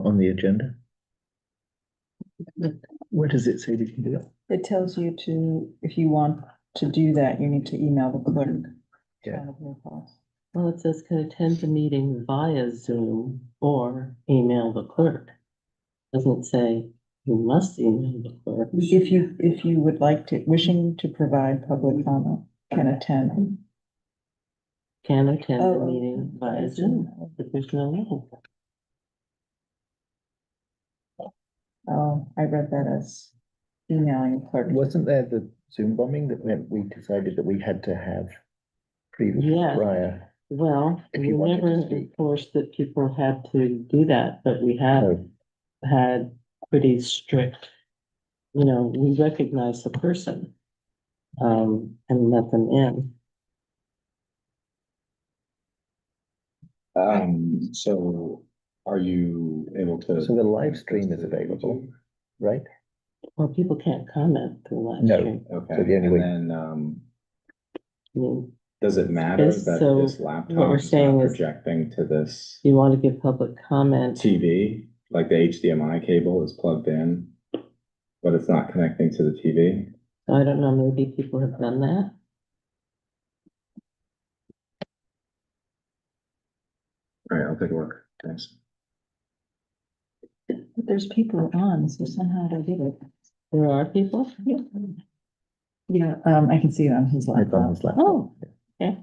on the agenda? Where does it say we can do it? It tells you to, if you want to do that, you need to email the clerk. Yeah. Town of New Paltz. Well, it says can attend the meeting via Zoom or email the clerk. Doesn't say you must email the clerk. If you would like to, wishing to provide public comment, can attend. Can attend the Oh, meeting via Zoom, but there's no link. Oh, I read that as emailing the clerk. Wasn't there the Zoom bombing that meant we decided that we had to have previous Yes. prior? Well, If we you wanted to never speak. enforced that people had to do that, but we have No. had pretty strict, we recognize the person, and let them in. So are you able to? So the live stream is available, right? Well, people can't comment through live No. stream. Okay, So the only and way- then, I mean, does it matter Yes, that so this what laptop we're is saying not is- projecting to this you want to give public comment. TV? Like the HDMI cable is plugged in, but it's not connecting to the TV? I don't know, maybe people have done that. All right, I'll take a look. Thanks. But there's people on, so somehow they did it. There are people? Yeah, I can see it on his It's on laptop. his laptop. Oh, okay.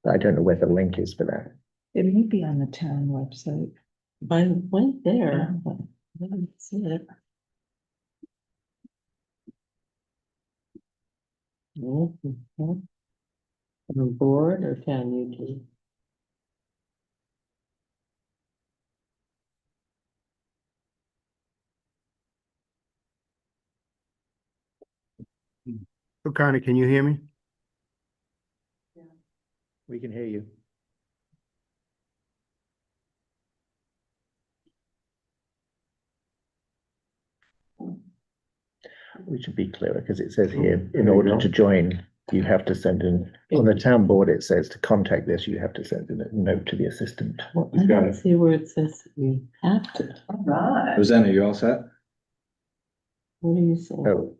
I don't know where the link is for that. It may be on the town website. I went there, but I didn't see it. On board or can YouTube? So Connie, can you hear me? We can hear you. We should be clearer because it says here, in order to join, you have to send in, on the town board, it says to contact this, you have to send in a note to the assistant. Well, I don't see where it says you have to. Right. Rosanna, you all set? What are you saying? Oh,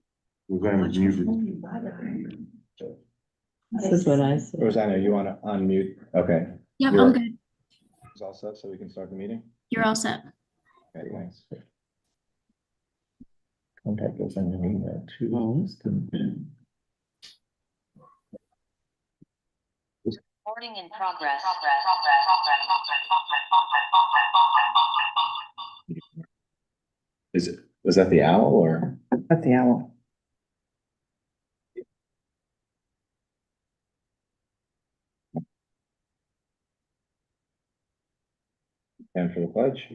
This is what I see. Rosanna, you want to unmute? Okay. Yep, You're- I'm good. It's all set, so we can start the meeting? You're all set. Okay, thanks. contact us and an email to Mhm. assistant. Recording in progress. Was that the owl or? At the owl. And for the pledge?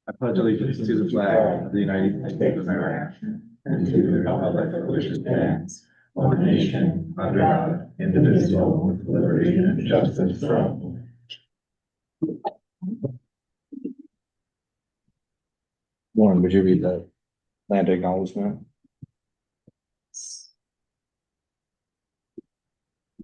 I pledge allegiance to the flag of the United States of America and to the republic for which it stands, one nation, under God, indivisible, with liberty and justice for all. Lauren, would you read the land acknowledgement?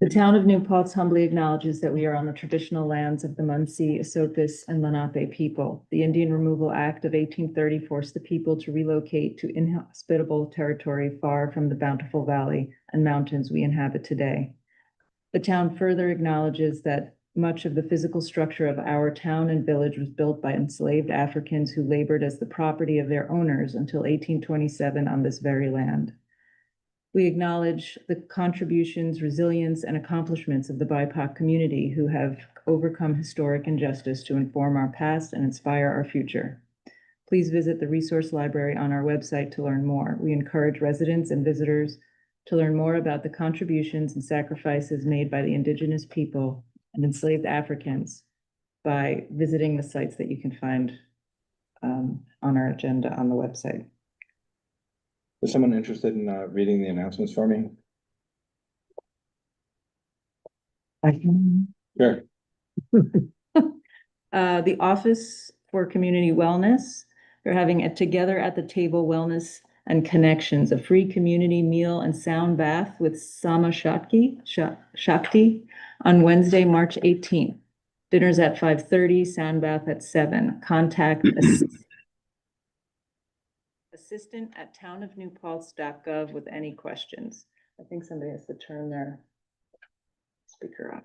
The town of New Paltz humbly acknowledges that we are on the traditional lands of the Munsee, Esopus, and Lenape people. The Indian Removal Act of 1830 forced the people to relocate to inhospitable territory far from the bountiful valley and mountains we inhabit today. The town further acknowledges that much of the physical structure of our town and village was built by enslaved Africans who labored as the property of their owners until 1827 on this very land. We acknowledge the contributions, resilience, and accomplishments of the BIPOC community who have overcome historic injustice to inform our past and inspire our future. Please visit the resource library on our website to learn more. We encourage residents and visitors to learn more about the contributions and sacrifices made by the indigenous people and enslaved Africans by visiting the sites that you can find on our agenda on the website. Is someone interested in reading the announcements for me? I can. Sure. The Office for Community Wellness, they're having a Together at the Table Wellness and Connections, a free community meal and sound bath with Sama Shakti on Wednesday, March 18th. Dinner's at 5:30, sound bath at 7. Contact assistant at townofnewpaltz.gov with any questions. I think somebody has to turn their speaker off.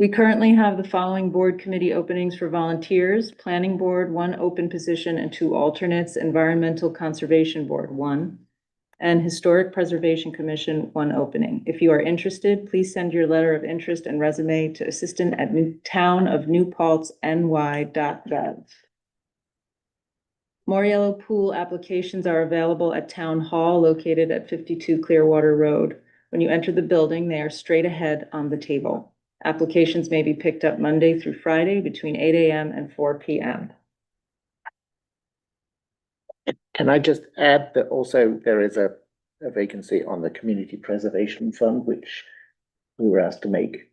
We currently have the following board committee openings for volunteers: Planning Board, 1 open position and 2 alternates; Environmental Conservation Board, 1; and Historic Preservation Commission, 1 opening. If you are interested, please send your letter of interest and resume to assistant@townofnewpaltzny.gov. Moriello Pool applications are available at Town Hall located at 52 Clearwater Road. When you enter the building, they are straight ahead on the table. Applications may be picked up Monday through Friday between 8 a.m. and 4 p.m. Can I just add that also there is a vacancy on the Community Preservation Fund, which we were asked to make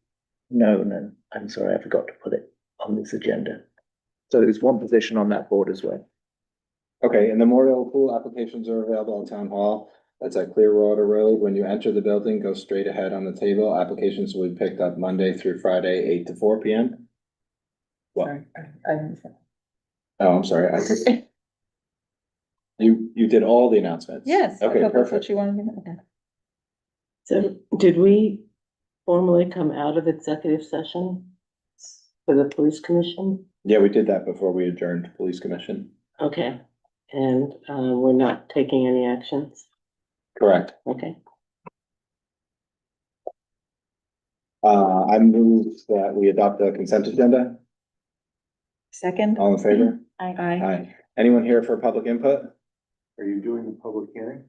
known, and I'm sorry, I forgot to put it on this agenda. So there's 1 position on that board as well. Okay, and the Memorial Pool applications are available at Town Hall. That's at Clearwater Road. When you enter the building, go straight ahead on the table. Applications will be picked up Monday through Friday, 8 to 4 p.m. What? Sorry, Oh, I'm sorry. You did all the announcements? Yes. I Okay, thought that's what perfect. you wanted me to, okay. So did we formally come out of executive session for the police commission? Yeah, we did that before we adjourned Police Commission. Okay, and we're not taking any actions? Correct. Okay. I move that we adopt the consent agenda. Second? All in favor? Aye. Aye. Anyone here for public input? Are you doing the public hearing?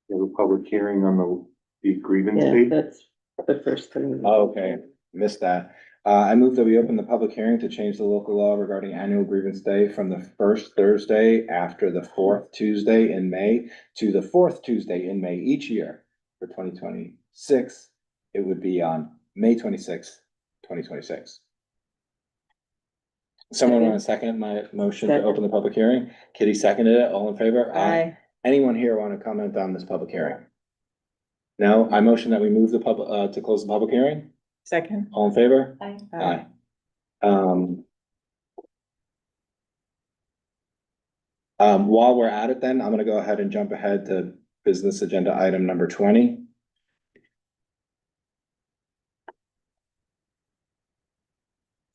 You have a public hearing on the grievance Yeah, date? that's the first thing. Oh, okay, missed that. I move that we open the public hearing to change the local law regarding annual grievance day from the first Thursday after the 4th Tuesday in May to the 4th Tuesday in May each year for 2026. It would be on May 26th, 2026. Someone want to second my motion to Second. open the public hearing? Kitty seconded it. All in favor? Aye. Anyone here want to comment on this public hearing? No, I motion that we move the public, to close the public hearing. Second? All in favor? Aye. Aye. While we're at it then, I'm gonna go ahead and jump ahead to business agenda item number 20.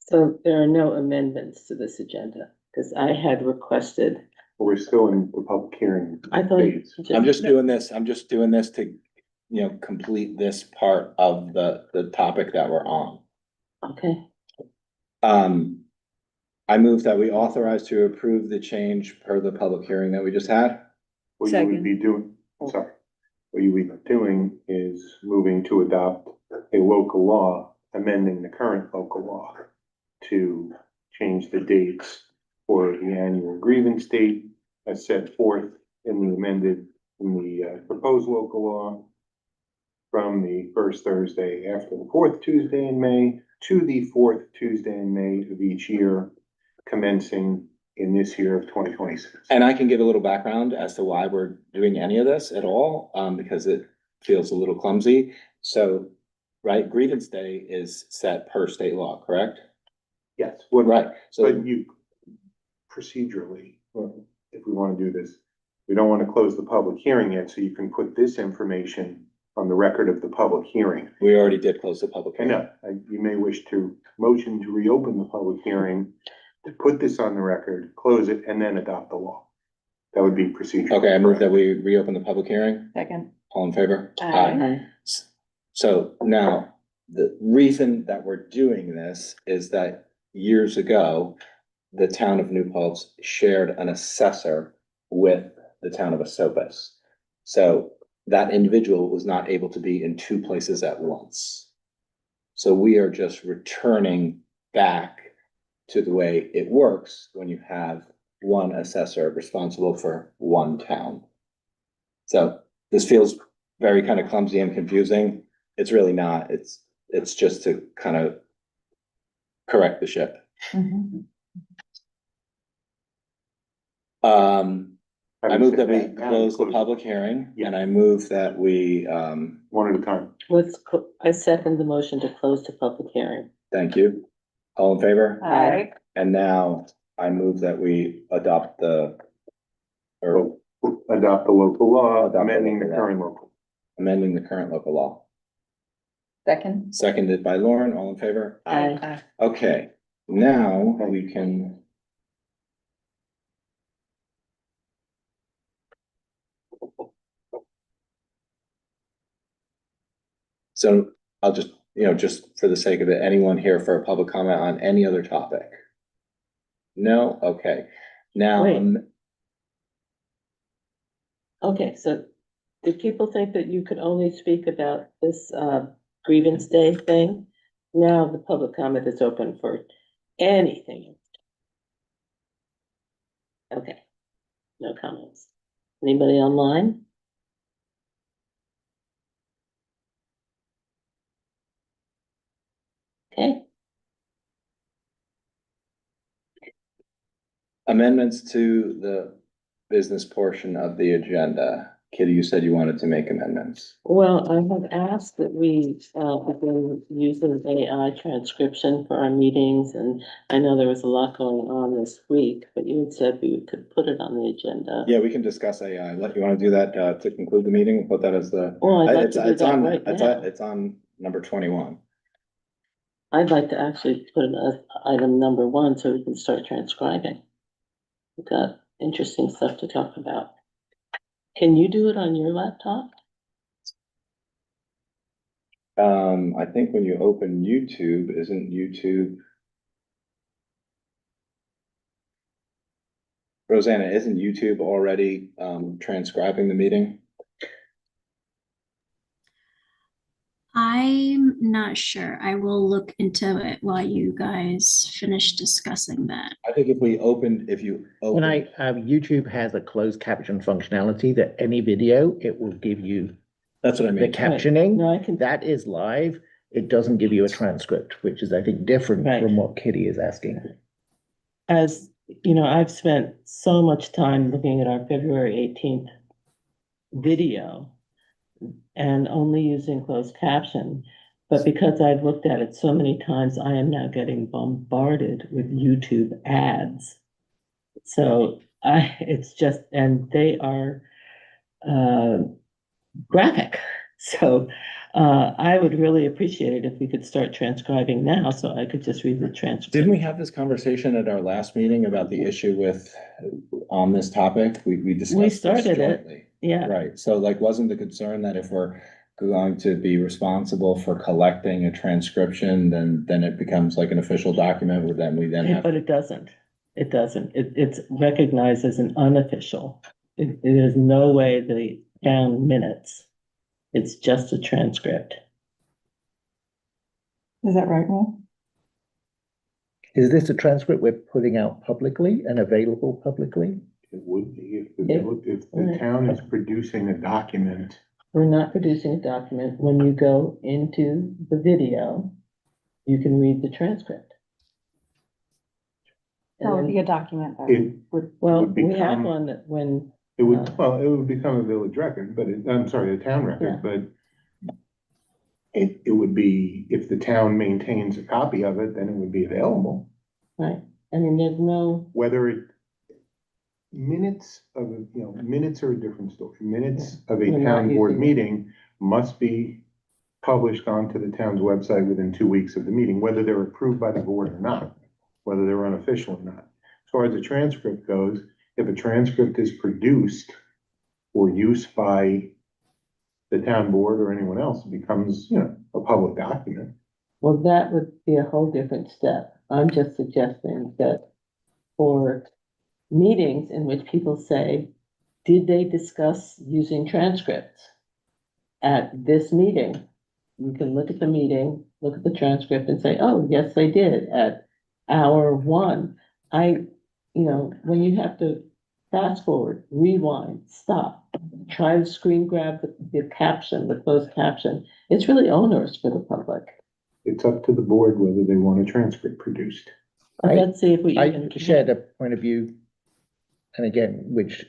So there are no amendments to this agenda, because I had requested, We're still in the public hearing. I thought. phase. I'm just doing this to, complete this part of the topic that we're on. Okay, I move that we authorize to approve the change per the public hearing that we just had. What you would be doing, sorry, what you would be doing is moving to adopt a local law, amending the current local law to change the dates for the annual grievance date as set forth in the proposed local law from the first Thursday after the 4th Tuesday in May to the 4th Tuesday in May of each year, commencing in this year of 2026. And I can give a little background as to why we're doing any of this at all, because it feels a little clumsy. So, right, grievance day is set per state law, correct? Yes. Right, so, But you, procedurally, if we want to do this, we don't want to close the public hearing yet, so you can put this information on the record of the public hearing. we already did close the public I hearing. know, you may wish to motion to reopen the public hearing, to put this on the record, close it, and then adopt the law. That would be procedure. Okay, I move that we reopen the public hearing. Second? All in favor? Aye. So now, the reason that we're doing this is that years ago, the town of New Paltz shared an assessor with the town of Esopus. So that individual was not able to be in 2 places at once. So we are just returning back to the way it works when you have one assessor responsible for one town. So this feels very kind of clumsy and confusing. It's really not. It's just to kind of correct the ship. Mhm. I move that we close the public hearing, and I move that we, One at a time. I second the motion to close the public hearing. thank you. All in favor? Aye. And now I move that we adopt or Adopt the local law, Adopt the amending the local law. current local. amending the current local law. Second. Seconded by Lauren, all in favor? Aye. Okay, now we can. So I'll just, just for the sake of it, anyone here for a public comment on any other topic? No? Okay. Now, Wait. Okay, so do people think that you could only speak about this grievance day thing? Now the public comment is open for anything. Okay, no comments. Anybody online? Okay, amendments to the business portion of the agenda. Kitty, you said you wanted to make amendments. well, I have asked that we begin using AI transcription for our meetings, and I know there was a lot going on this week, but you had said we could put it on the agenda. Yeah, we can discuss AI. You want to do that to conclude the meeting? We'll put that as the. Well, I'd like It's to do it's that on, right it's now. on, it's on number 21. I'd like to actually put it as item number 1 so we can start transcribing. We've got interesting stuff to talk about. Can you do it on your laptop? I think when you open YouTube, isn't YouTube? Rosanna, isn't YouTube already transcribing the meeting? I'm not sure. I will look into it while you guys finish discussing that. I think if you open. When YouTube has a closed caption functionality that any video, it will give you That's what I the mean. captioning. No, I can, That is live. It doesn't give you a transcript, which is, I think, different Right. from what Kitty is asking. as you know, I've spent so much time looking at our February 18th video and only using closed caption. But because I've looked at it so many times, I am now getting bombarded with YouTube ads. So it's just, and they are graphic. So I would really appreciate it if we could start transcribing now, so I could just read the transcript. Didn't we have this conversation at our last meeting about the issue on this topic? We discussed. We this started it. jointly. Yeah, Right, so wasn't the concern that if we're going to be responsible for collecting a transcription, then it becomes like an official document, where then we then have. but it doesn't. It doesn't. It's recognized as an unofficial. It is no way the town minutes. It's just a transcript. Is that right, Will? Is this a transcript we're putting out publicly and available publicly? It would be if the Right. town is producing a document. We're not producing a document. When you go into the video, you can read the transcript. That would And be a document. It, well, would we have become- one that when, it would become a village record, but I'm sorry, a town Yeah. record, but it would be, if the town maintains a copy of it, then it would be available. right, I mean, there's no, Whether minutes are a different story. Minutes of a We're not town board using it. meeting must be published onto the town's website within 2 weeks of the meeting, whether they're approved by the board or not, whether they're unofficial or not. As far as the transcript goes, if a transcript is produced for use by the town board or anyone else, it becomes, a public document. well, that would be a whole different step. I'm just suggesting that for meetings in which people say, did they discuss using transcripts at this meeting? You can look at the meeting, look at the transcript and say, oh, yes, they did at hour 1. When you have to fast forward, rewind, stop, try to screen grab the caption, the closed caption, it's really onerous for the public. It's up to the board whether they want a transcript produced. Let's see if we I even. shared a point of view and again, which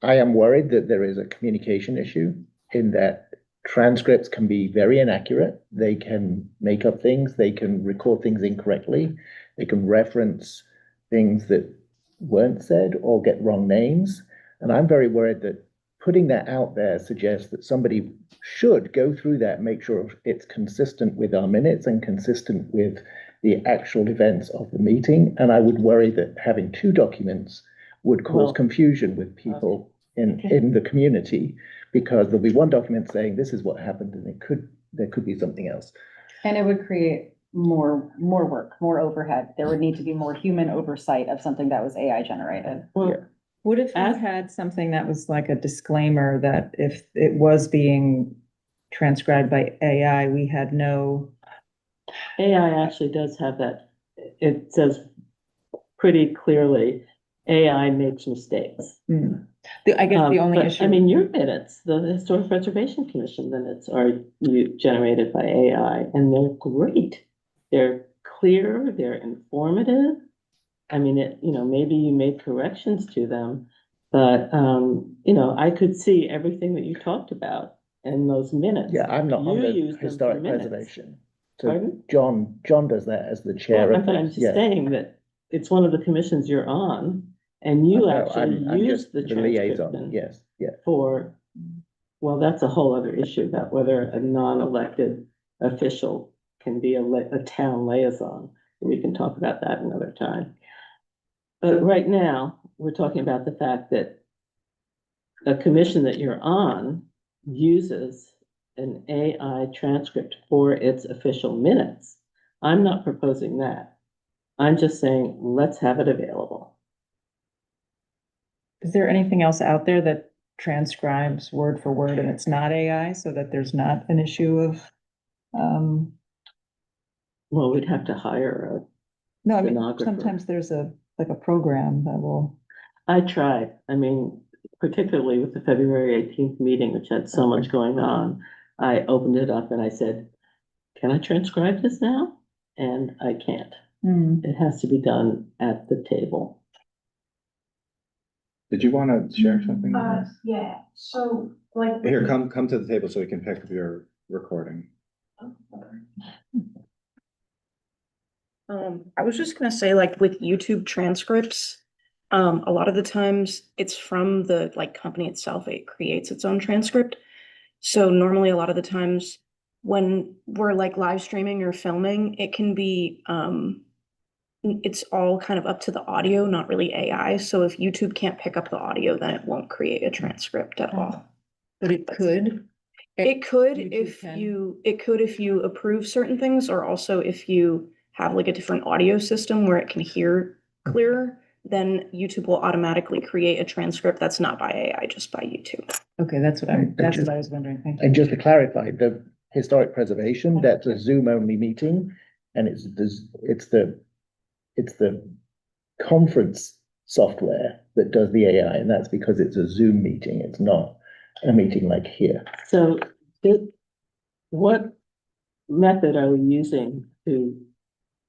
I am worried that there is a communication issue in that transcripts can be very inaccurate. They can make up things, they can record things incorrectly, they can reference things that weren't said or get wrong names. And I'm very worried that putting that out there suggests that somebody should go through that, make sure it's consistent with our minutes and consistent with the actual events of the meeting. And I would worry that having two documents would cause Well, confusion with people in the community, because there'll be one document saying this is what happened, and there could be something else. And it would create more work, more overhead. There would need to be more human oversight of something that was AI generated. Well, What if you As- had something that was like a disclaimer that if it was being transcribed by AI, we had no, AI actually does have that. It says pretty clearly, AI makes mistakes. I guess the only But, issue. I mean, your minutes, the Historic Preservation Commission minutes are generated by AI, and they're great. They're clear, they're informative. I mean, maybe you made corrections to them, but, I could see everything that you talked about in those minutes. Yeah, I'm not on You the use them for historic minutes. preservation. So Pardon? John does that as the chair Well, of I'm this. just Yeah. saying that it's one of the commissions you're on, and you No, actually I'm use just the liaison. transcription Yes, yeah. for, well, that's a whole other issue about whether a non-elected official can be a town liaison. We can talk about that another time. But right now, we're talking about the fact that a commission that you're on uses an AI transcript for its official minutes. I'm not proposing that. I'm just saying, let's have it available. Is there anything else out there that transcribes word for word and it's not AI, so that there's not an issue of, Well, we'd have to hire no, I mean, Stenographer. sometimes there's like a program that will, I tried, I mean, particularly with the February 18th meeting, which had so much going on. I opened it up and I said, can I transcribe this now? And I can't. It has to be done at the table. Did you want to share something? with us? Yeah, so like. Here, come to the table so we can pick up your recording. I was just gonna say, like, with YouTube transcripts, a lot of the times it's from the like company itself, it creates its own transcript. So normally a lot of the times when we're like live streaming or filming, it can be, it's all kind of up to the audio, not really AI. So if YouTube can't pick up the audio, then it won't create a transcript at all. but it could. It could YouTube if you approve certain things, or also if you have like a different audio system where it can hear clearer, then YouTube will automatically create a transcript that's not by AI, just by YouTube. Okay, that's what I was wondering. Thank you. And just to clarify, the historic preservation, that's a Zoom only meeting, and it's the conference software that does the AI, and that's because it's a Zoom meeting. It's not a meeting like here. So what method are we using to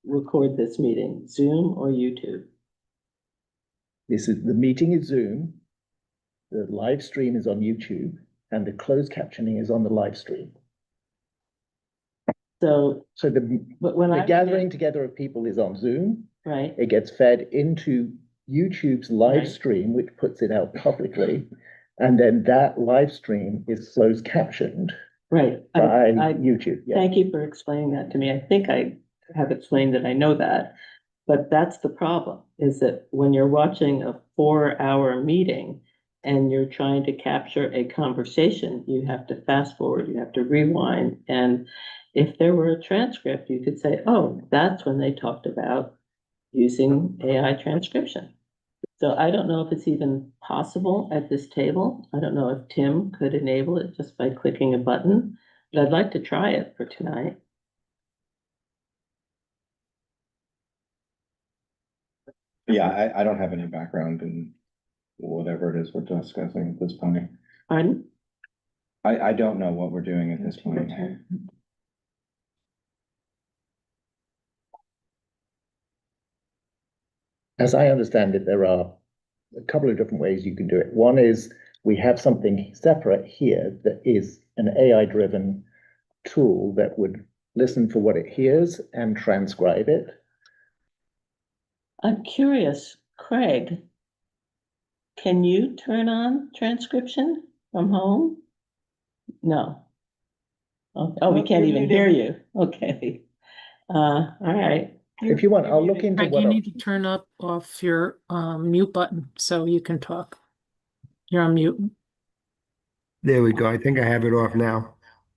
record this meeting? Zoom or YouTube? The meeting is Zoom, the live stream is on YouTube, and the closed captioning is on the live stream. So, So the but when I. gathering together of people is on Zoom. Right, It gets fed into YouTube's live Right. stream, which puts it out publicly. And then that live stream is closed captioned right. by I YouTube. Yeah. thank you for explaining that to me. I think I have explained that I know that. But that's the problem, is that when you're watching a 4-hour meeting and you're trying to capture a conversation, you have to fast forward, you have to rewind. And if there were a transcript, you could say, oh, that's when they talked about using AI transcription. So I don't know if it's even possible at this table. I don't know if Tim could enable it just by clicking a button, but I'd like to try it for tonight. Yeah, I don't have any background in whatever it is we're discussing at this point. Pardon? I don't know what we're doing at this point. As I understand it, there are a couple of different ways you can do it. One is we have something separate here that is an AI-driven tool that would listen for what it hears and transcribe it. I'm curious, Craig, can you turn on transcription from home? No. Oh, we can't even hear you. Okay. All right. If you want, I'll look into Right, what. you need to turn off your mute button so you can talk. You're on mute. There we go. I think I have it off now.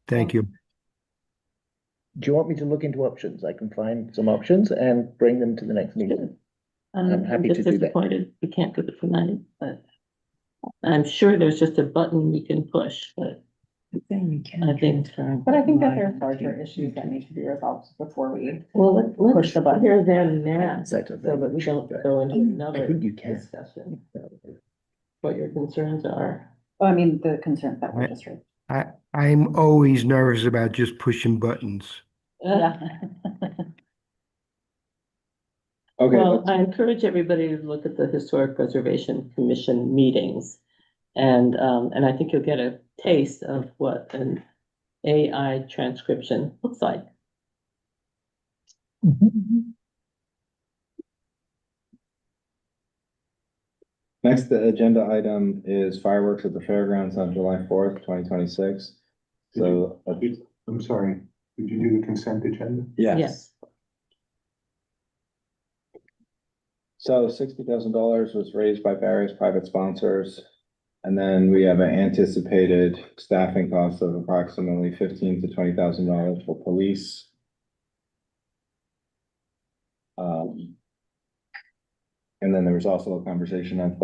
Thank you. Do you want me to look into options? I can find some options and bring them to the next meeting. I'm happy just to do that. disappointed we can't do it tonight, but I'm sure there's just a button we can push, but I think. But I think that there's larger issues that need to be resolved before we. Well, Push let's the button. hear them now, so Second. that we don't go into I another think you can. discussion. What your concerns are. Oh, I mean, the concerns that were just raised. I'm always nervous about just pushing buttons. Yeah. Okay, Well, I encourage everybody to look at the Historic Preservation Commission meetings. And I think you'll get a taste of what an AI transcription looks like. next agenda item is fireworks at the fairgrounds on July 4th, 2026. So, I'm sorry, did you do the consent agenda? yes. So $60,000 was raised by various private sponsors. And then we have an anticipated staffing cost of approximately $15,000 to $20,000 for police. And then there was also a conversation of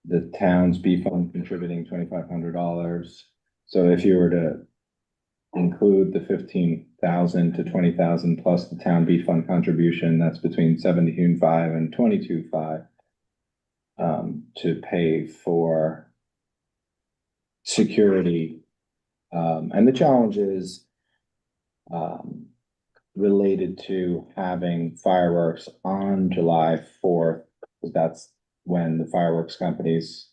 the town's B fund contributing $2,500. So if you were to include the $15,000 to $20,000 plus the town B fund contribution, that's between $17,500 and $22,500 to pay for security. And the challenge is related to having fireworks on July 4th, because that's when the fireworks companies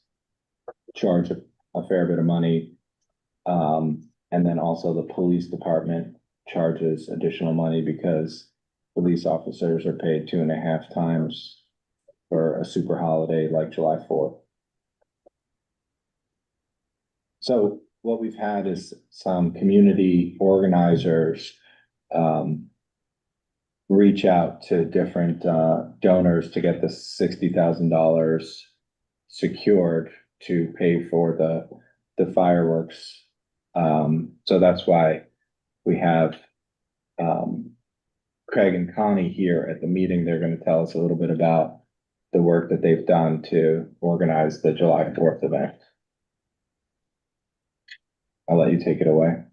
charge a fair bit of money. And then also the police department charges additional money because police officers are paid 2.5 times for a super holiday like July 4th. So what we've had is some community organizers reach out to different donors to get the $60,000 secured to pay for the fireworks. So that's why we have Craig and Connie here at the meeting. They're going to tell us a little bit about the work that they've done to organize the July 4th event. I'll let you take it away.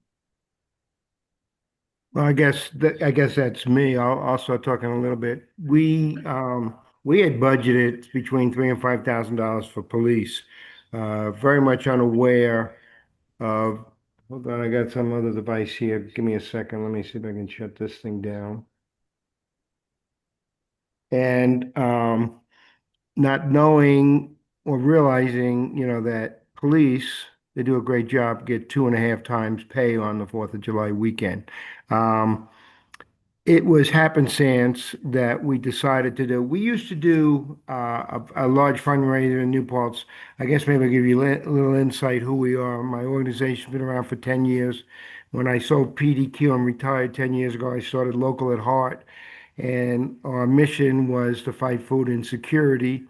Well, I guess that's me. I'll start talking a little bit. We had budgeted between $3,000 and $5,000 for police. Very much unaware of. Hold on, I got some other device here. Give me a second. Let me see if I can shut this thing down. And not knowing or realizing, that police, they do a great job, get 2.5 times pay on the 4th of July weekend. It was happenstance that we decided to do. We used to do a large fundraiser in New Paltz. I guess maybe I'll give you a little insight who we are. My organization's been around for 10 years. When I sold PDQ and retired 10 years ago, I started Local at Heart. And our mission was to fight food insecurity.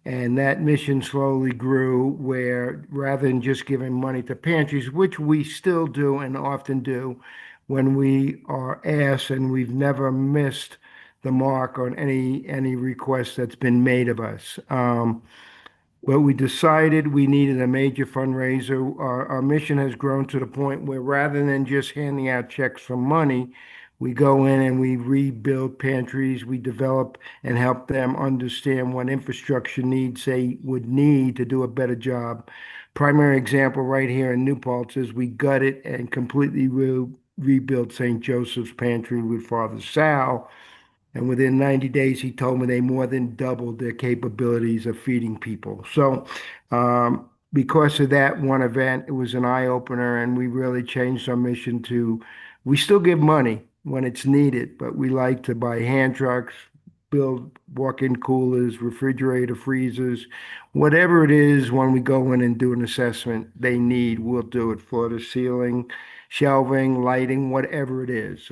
And that mission slowly grew where rather than just giving money to pantries, which we still do and often do, when we are asked, and we've never missed the mark on any request that's been made of us. But we decided we needed a major fundraiser. Our mission has grown to the point where rather than just handing out checks for money, we go in and we rebuild pantries. We develop and help them understand what infrastructure needs they would need to do a better job. Primary example right here in New Paltz is we gutted and completely rebuilt St. Joseph's Pantry with Father Sal. And within 90 days, he told me they more than doubled their capabilities of feeding people. So, because of that one event, it was an eye opener, and we really changed our mission to, we still give money when it's needed, but we like to buy hand trucks, build walk-in coolers, refrigerator, freezers, whatever it is when we go in and do an assessment they need, we'll do it, floor to ceiling, shelving, lighting, whatever it is.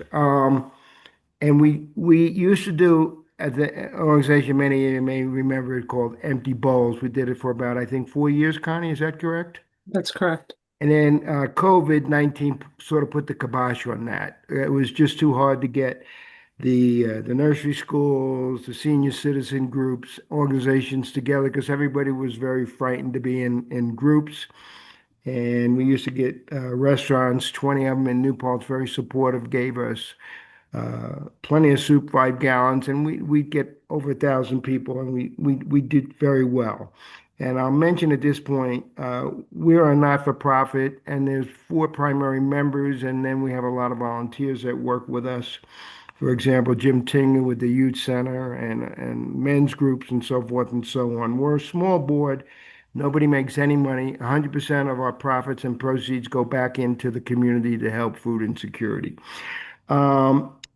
And we used to do at the organization, many of you may remember it, called Empty Bowls. We did it for about, I think, 4 years, Connie, is that correct? That's correct. And then COVID-19 sort of put the kibosh on that. It was just too hard to get the nursery schools, the senior citizen groups, organizations together because everybody was very frightened to be in groups. And we used to get restaurants, 20 of them in New Paltz, very supportive, gave us plenty of soup, 5 gallons, and we'd get over 1,000 people, and we did very well. And I'll mention at this point, we are a not-for-profit, and there's 4 primary members, and then we have a lot of volunteers that work with us. For example, Jim Tinger with the Youth Center and men's groups and so forth and so on. We're a small board. Nobody makes any money. 100% of our profits and proceeds go back into the community to help food insecurity.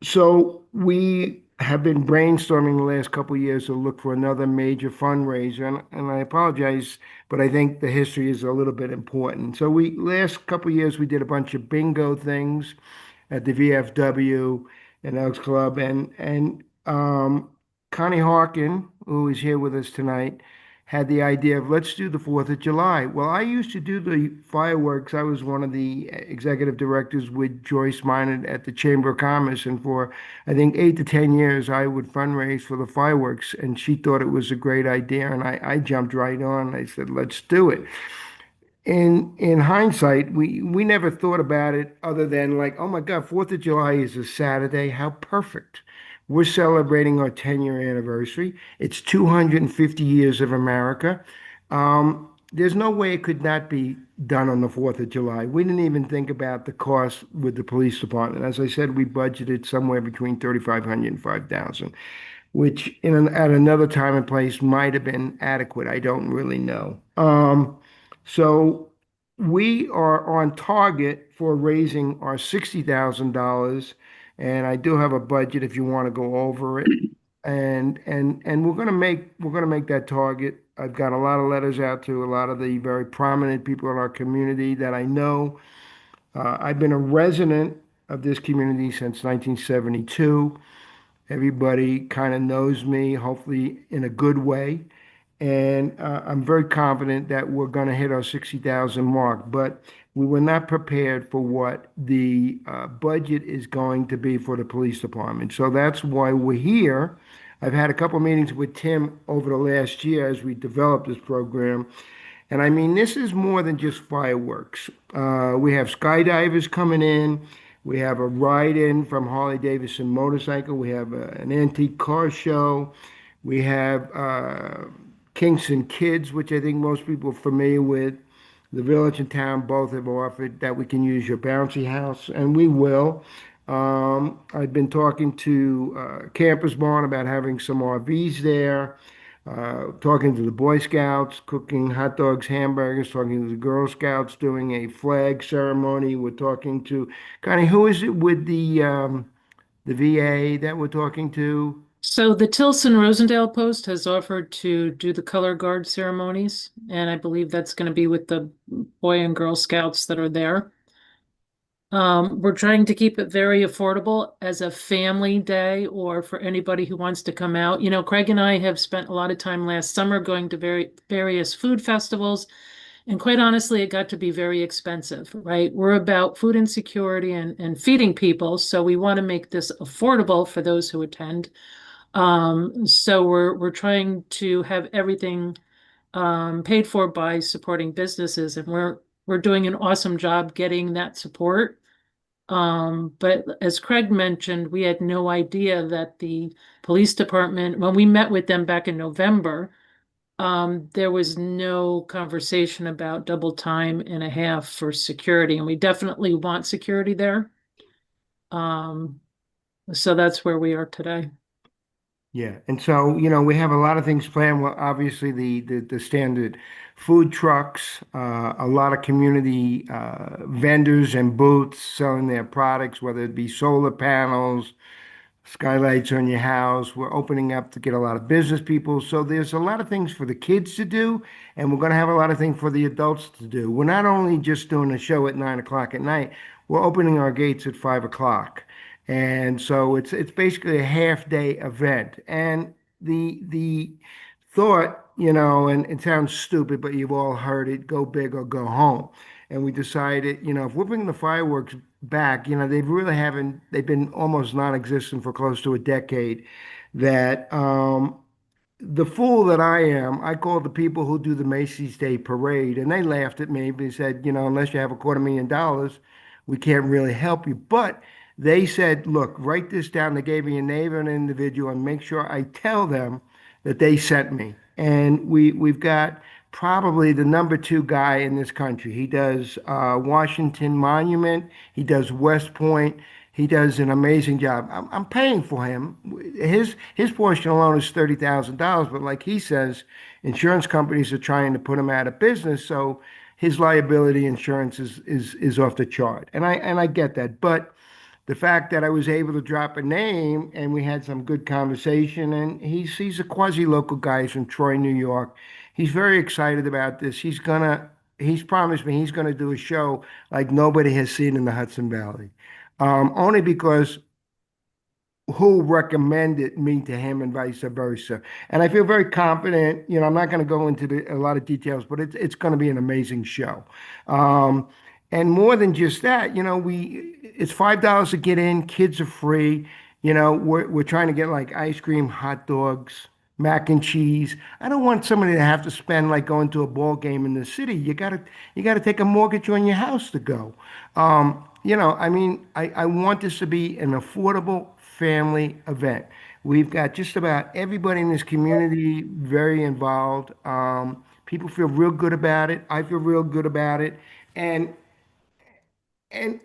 So we have been brainstorming the last couple of years to look for another major fundraiser, and I apologize, but I think the history is a little bit important. So last couple of years we did a bunch of bingo things at the VFW and Elks Club, and Connie Harkin, who is here with us tonight, had the idea of let's do the 4th of July. Well, I used to do the fireworks. I was one of the executive directors with Joyce Minor at the Chamber of Commerce. And for, I think, 8 to 10 years, I would fundraise for the fireworks. And she thought it was a great idea. And I jumped right on. I said, let's do it. In hindsight, we never thought about it other than like, oh my God, 4th of July is a Saturday. How perfect. We're celebrating our 10-year anniversary. It's 250 years of America. There's no way it could not be done on the 4th of July. We didn't even think about the cost with the police department. As I said, we budgeted somewhere between 3,500 and 5,000, which at another time and place might have been adequate. I don't really know. So we are on target for raising our $60,000. And I do have a budget if you want to go over it. And we're gonna make that target. I've got a lot of letters out to a lot of the very prominent people in our community that I know. I've been a resident of this community since 1972. Everybody kind of knows me, hopefully in a good way. And I'm very confident that we're going to hit our 60,000 mark. But we were not prepared for what the budget is going to be for the police department. So that's why we're here. I've had a couple meetings with Tim over the last year as we developed this program. And I mean, this is more than just fireworks. We have skydivers coming in. We have a ride-in from Harley Davidson Motorcycle. We have an antique car show. We have Kingston Kids, which I think most people are familiar with. The village and town both have offered that we can use your bouncy house, and we will. I've been talking to Campers Barn about having some RVs there, talking to the Boy Scouts, cooking hot dogs, hamburgers, talking to the Girl Scouts, doing a flag ceremony. We're talking to, Connie, who is it with the VA that we're talking to? So the Tilson Rosendale Post has offered to do the color guard ceremonies, and I believe that's going to be with the Boy and Girl Scouts that are there. We're trying to keep it very affordable as a family day or for anybody who wants to come out. You know, Craig and I have spent a lot of time last summer going to various food festivals, and quite honestly, it got to be very expensive, right? We're about food insecurity and feeding people, so we want to make this affordable for those who attend. So we're trying to have everything paid for by supporting businesses, and we're doing an awesome job getting that support. But as Craig mentioned, we had no idea that the police department, when we met with them back in November, there was no conversation about double time and a half for security, and we definitely want security there. So that's where we are today. Yeah, and so, we have a lot of things planned. Well, obviously the standard food trucks, a lot of community vendors and booths selling their products, whether it be solar panels, skylights on your house. We're opening up to get a lot of business people. So there's a lot of things for the kids to do, and we're going to have a lot of things for the adults to do. We're not only just doing a show at 9 o'clock at night, we're opening our gates at 5 o'clock. And so it's basically a half day event. And the thought, and it sounds stupid, but you've all heard it, go big or go home. And we decided, if we're bringing the fireworks back, they've been almost non-existent for close to a decade. That the fool that I am, I called the people who do the Macy's Day Parade, and they laughed at me. They said, unless you have $250,000, we can't really help you. But they said, look, write this down. They gave me a name of an individual and make sure I tell them that they sent me. And we've got probably the number two guy in this country. He does Washington Monument. He does West Point. He does an amazing job. I'm paying for him. His portion alone is $30,000, but like he says, insurance companies are trying to put him out of business, so his liability insurance is off the chart. And I get that, but the fact that I was able to drop a name and we had some good conversation, and he's a quasi-local guy. He's from Troy, New York. He's very excited about this. He's promised me he's gonna do a show like nobody has seen in the Hudson Valley. Only because who recommended me to him and vice versa. And I feel very confident, I'm not going to go into a lot of details, but it's going to be an amazing show. Um, and more than just that, it's $5 to get in, kids are free. We're trying to get like ice cream, hot dogs, mac and cheese. I don't want somebody to have to spend like going to a ball game in the city. You gotta take a mortgage on your house to go. I want this to be an affordable family event. We've got just about everybody in this community very involved. People feel real good about it. I feel real good about it. And and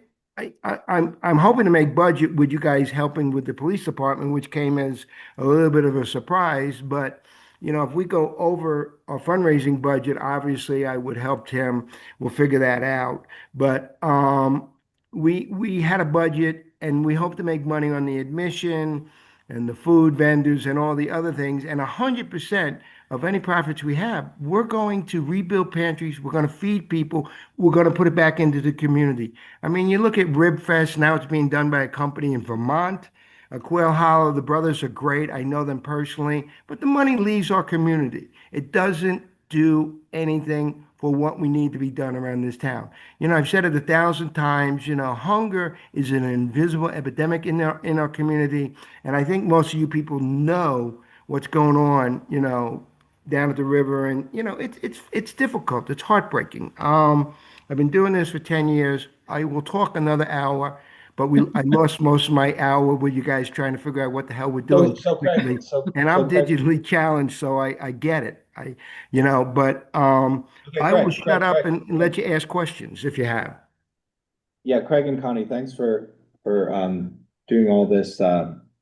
I'm hoping to make budget with you guys helping with the police department, which came as a little bit of a surprise. But if we go over our fundraising budget, obviously I would help Tim. We'll figure that out. But we had a budget, and we hope to make money on the admission and the food vendors and all the other things. And 100% of any profits we have, we're going to rebuild pantries. We're going to feed people. We're going to put it back into the community. I mean, you look at Rib Fest, now it's being done by a company in Vermont. Quail Hollow, the brothers are great. I know them personally, but the money leaves our community. It doesn't do anything for what we need to be done around this town. I've said it 1,000 times, hunger is an invisible epidemic in our community. And I think most of you people know what's going on, down at the river. And, it's difficult. It's heartbreaking. I've been doing this for 10 years. I will talk another hour. But I lost most of my hour with you guys trying to figure out what the hell we're doing. Quickly. And I'm digitally challenged, so I get it. But I will shut up and let you ask questions if you have. Yeah, Craig and Connie, thanks for doing all this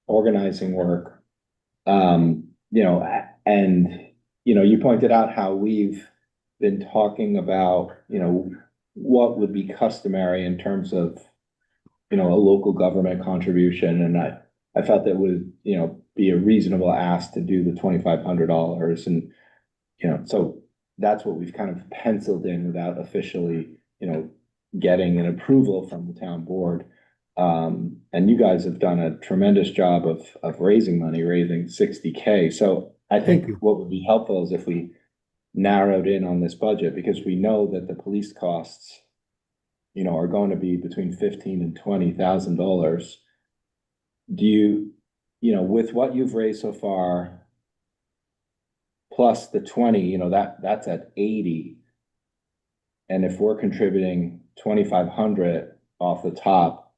organizing work. And you pointed out how we've been talking about, what would be customary in terms of a local government contribution. And I felt that would, be a reasonable ask to do the $2,500. And, so that's what we've kind of penciled in without officially, getting an approval from the town board. And you guys have done a tremendous job of raising money, raising 60K. So I think what would be helpful is if we narrowed in on this budget, because we know that the police costs are going to be between $15,000 and $20,000. Do you, with what you've raised so far, plus the 20, that's at 80. And if we're contributing 2,500 off the top,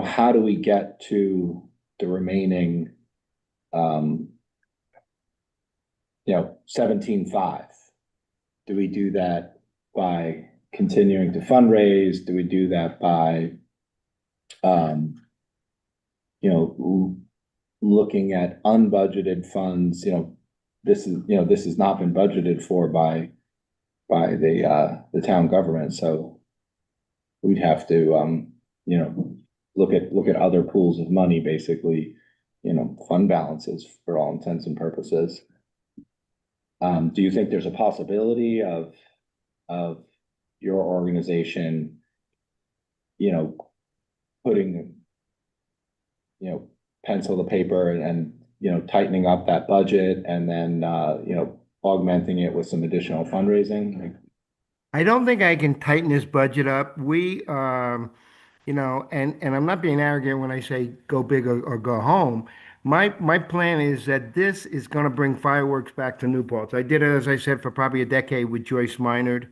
how do we get to the remaining, 17.5? Do we do that by continuing to fundraise? Do we do that by, looking at unbudgeted funds, this has not been budgeted for by the town government, so we'd have to, look at other pools of money, basically, fund balances for all intents and purposes. Do you think there's a possibility of your organization, putting, pencil to paper and, tightening up that budget and then, augmenting it with some additional fundraising? I don't think I can tighten this budget up. And I'm not being arrogant when I say go big or go home. My plan is that this is going to bring fireworks back to New Paltz. I did it, as I said, for probably a decade with Joyce Minard.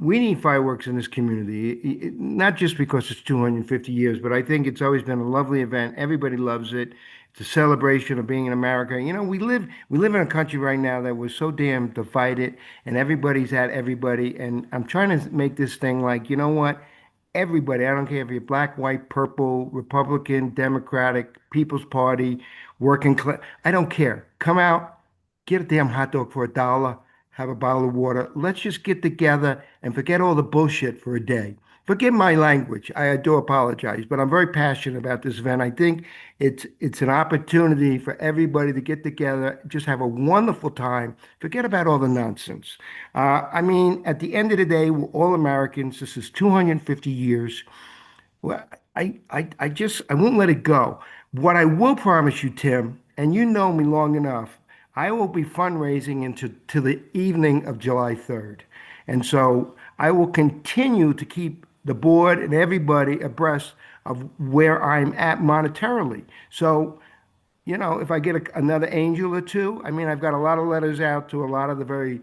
We need fireworks in this community, not just because it's 250 years, but I think it's always been a lovely event. Everybody loves it. It's a celebration of being in America. We live in a country right now that was so damn divided, and everybody's at everybody. And I'm trying to make this thing like, you know what? Everybody, I don't care if you're black, white, purple, Republican, Democratic, People's Party, working class, I don't care. Come out, get a damn hot dog for $1, have a bottle of water. Let's just get together and forget all the bullshit for a day. Forgive my language. I do apologize, but I'm very passionate about this event. I think it's an opportunity for everybody to get together, just have a wonderful time. Forget about all the nonsense. At the end of the day, we're all Americans. This is 250 years. Well, I won't let it go. What I will promise you, Tim, and you know me long enough, I will be fundraising to the evening of July 3rd. And so I will continue to keep the board and everybody abreast of where I'm at monetarily. So, if I get another angel or two, I've got a lot of letters out to a lot of the very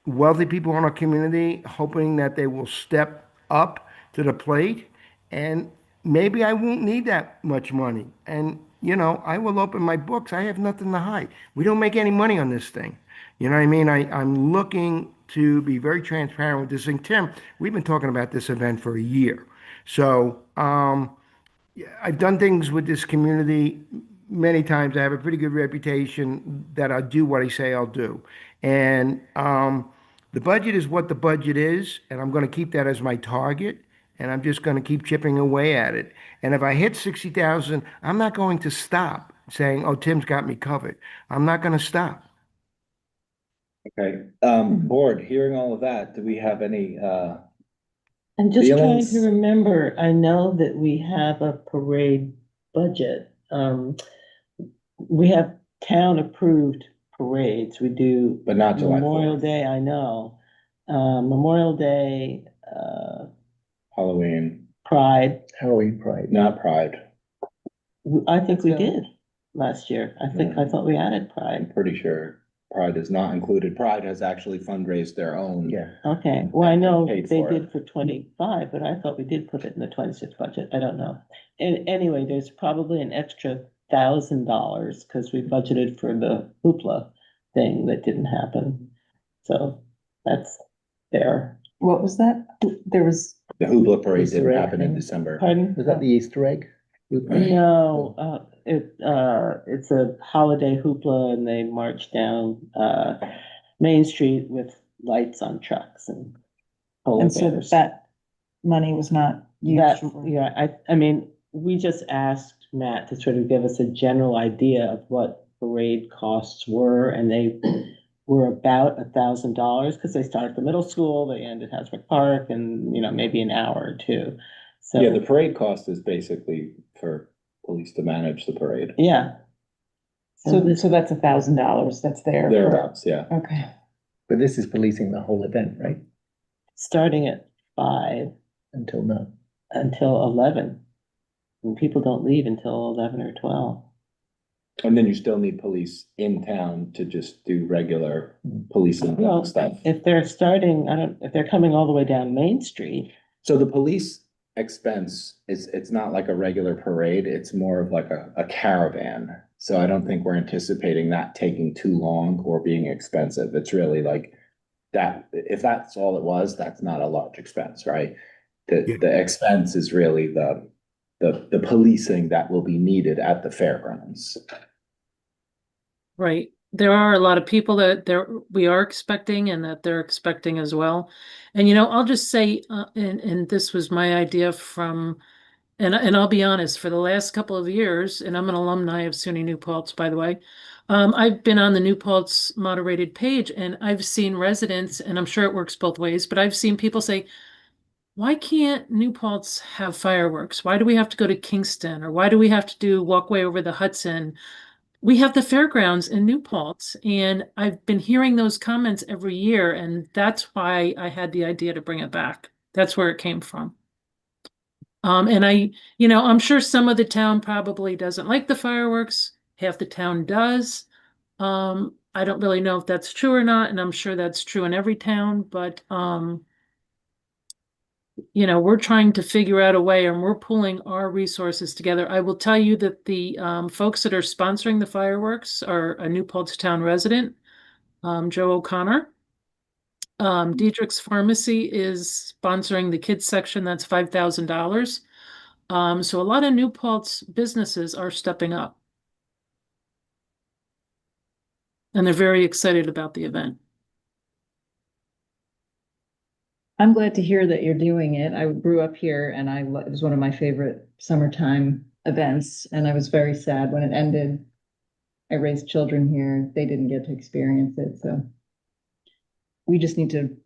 wealthy people in our community, hoping that they will step up to the plate. And maybe I won't need that much money. And, I will open my books. I have nothing to hide. We don't make any money on this thing. You know what I mean? I'm looking to be very transparent with this thing. Tim, we've been talking about this event for a year. So I've done things with this community many times. I have a pretty good reputation that I'll do what I say I'll do. And the budget is what the budget is, and I'm going to keep that as my target. And I'm just going to keep chipping away at it. And if I hit 60,000, I'm not going to stop saying, "Oh, Tim's got me covered." I'm not going to stop. Okay, board, hearing all of that, do we have any, I'm just trying feelings? to remember, I know that we have a parade budget. We have town approved parades. We do but not July Memorial 4th, Day, I know. Memorial Day, Halloween, Pride. Halloween Pride. not Pride, I think we Yeah. did last year. I thought we added I'm Pride. pretty sure Pride is not included. Pride has actually fundraised their own. Yeah. Okay, well, I know Paid they for it. did for 25, but I thought we did put it in the 26 budget. I don't know. And anyway, there's probably an extra $1,000 because we budgeted for the hoopla thing that didn't happen. So that's there. What was that? There was, The Hoopla Parade Easter didn't egg happen in thing. December. Pardon? Was that the Easter egg? No, it's a holiday hoopla and they march down, Main Street with lights on trucks and polar and so bears. that money was not used That, for. yeah, we just asked Matt to sort of give us a general idea of what parade costs were, and they were about $1,000, because they start at the middle school, they end at Hasbrook Park, and, maybe an hour or two. So, Yeah, the parade cost is basically for police to manage the parade. yeah. So that's $1,000 that's there. Thereabouts, yeah. Okay. But this is policing the whole event, right? Starting at 5 Until now. until 11. And people don't leave until 11 or 12. And then you still need police in town to just do regular policing Well, stuff. if they're starting, if they're coming all the way down Main Street, So the police expense it's not like a regular parade, it's more of like a caravan. So I don't think we're anticipating that taking too long or being expensive. It's really like that, if that's all it was, that's not a large expense, right? Yeah. The expense is really the the policing that will be needed at the fairgrounds. Right. There are a lot of people that we are expecting and that they're expecting as well. And I'll just say, and this was my idea from, and I'll be honest, for the last couple of years, and I'm an alumni of SUNY New Paltz, by the way. I've been on the New Paltz moderated page and I've seen residents, and I'm sure it works both ways, but I've seen people say, why can't New Paltz have fireworks? Why do we have to go to Kingston? Or why do we have to do walkway over the Hudson? We have the fairgrounds in New Paltz, and I've been hearing those comments every year, and that's why I had the idea to bring it back. That's where it came from. And I'm sure some of the town probably doesn't like the fireworks. Half the town does. I don't really know if that's true or not, and I'm sure that's true in every town, but we're trying to figure out a way, and we're pulling our resources together. I will tell you that the folks that are sponsoring the fireworks are a New Paltz town resident, Joe O'Connor. Diedrich's Pharmacy is sponsoring the kids section. That's $5,000. So a lot of New Paltz businesses are stepping up. And they're very excited about the event. I'm glad to hear that you're doing it. I grew up here and it was one of my favorite summertime events, and I was very sad when it ended. I raised children here. They didn't get to experience it, so we just need to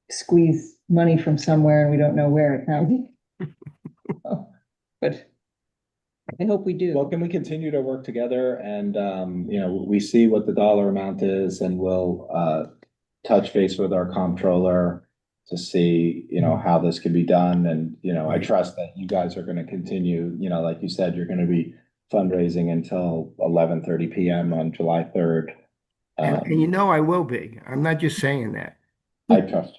squeeze money from somewhere and we don't know where it comes. But I hope we do. Well, can we continue to work together and, we see what the dollar amount is and we'll, touch base with our comptroller to see, how this can be done. And, I trust that you guys are gonna continue, like you said, you're gonna be fundraising until 11:30 PM on July 3rd. And I will be. I'm not just saying that. I trust.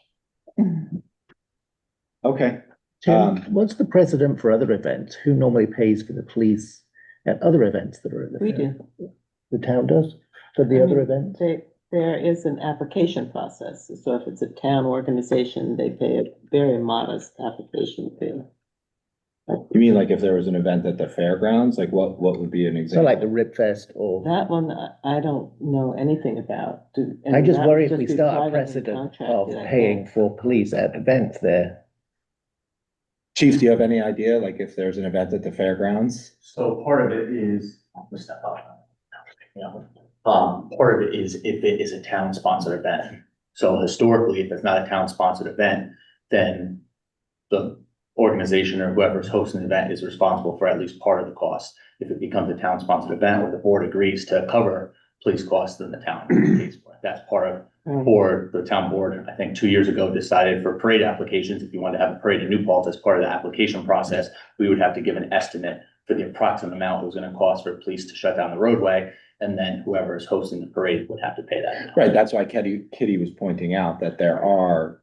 Okay. Tim, what's the precedent for other events? Who normally pays for the police at other events that are at the We fair? do. The town does for the other events? There is an application process. So if it's a town organization, they pay a very modest application fee. You mean like if there was an event at the fairgrounds, like what would be an So example? like the Rib Fest or, That one, I don't know anything about. I just that would worry if just we be start a privately precedent of contracted, I paying think. for police at events there. Chief, do you have any idea, like if there's an event at the fairgrounds? So part of it is, I'm gonna step up. Part of it is if it is a town-sponsored event. So historically, if it's not a town-sponsored event, then the organization or whoever's hosting the event is responsible for at least part of the cost. If it becomes a town-sponsored event where the board agrees to cover police costs, then the town pays for it. That's part of, or the town board, I think 2 years ago, decided for parade applications, if you wanted to have a parade in New Paltz as part of the application process, we would have to give an estimate for the approximate amount it was gonna cost for police to shut down the roadway. And then whoever is hosting the parade would have to pay that amount. Right, that's why Kitty was pointing out that there are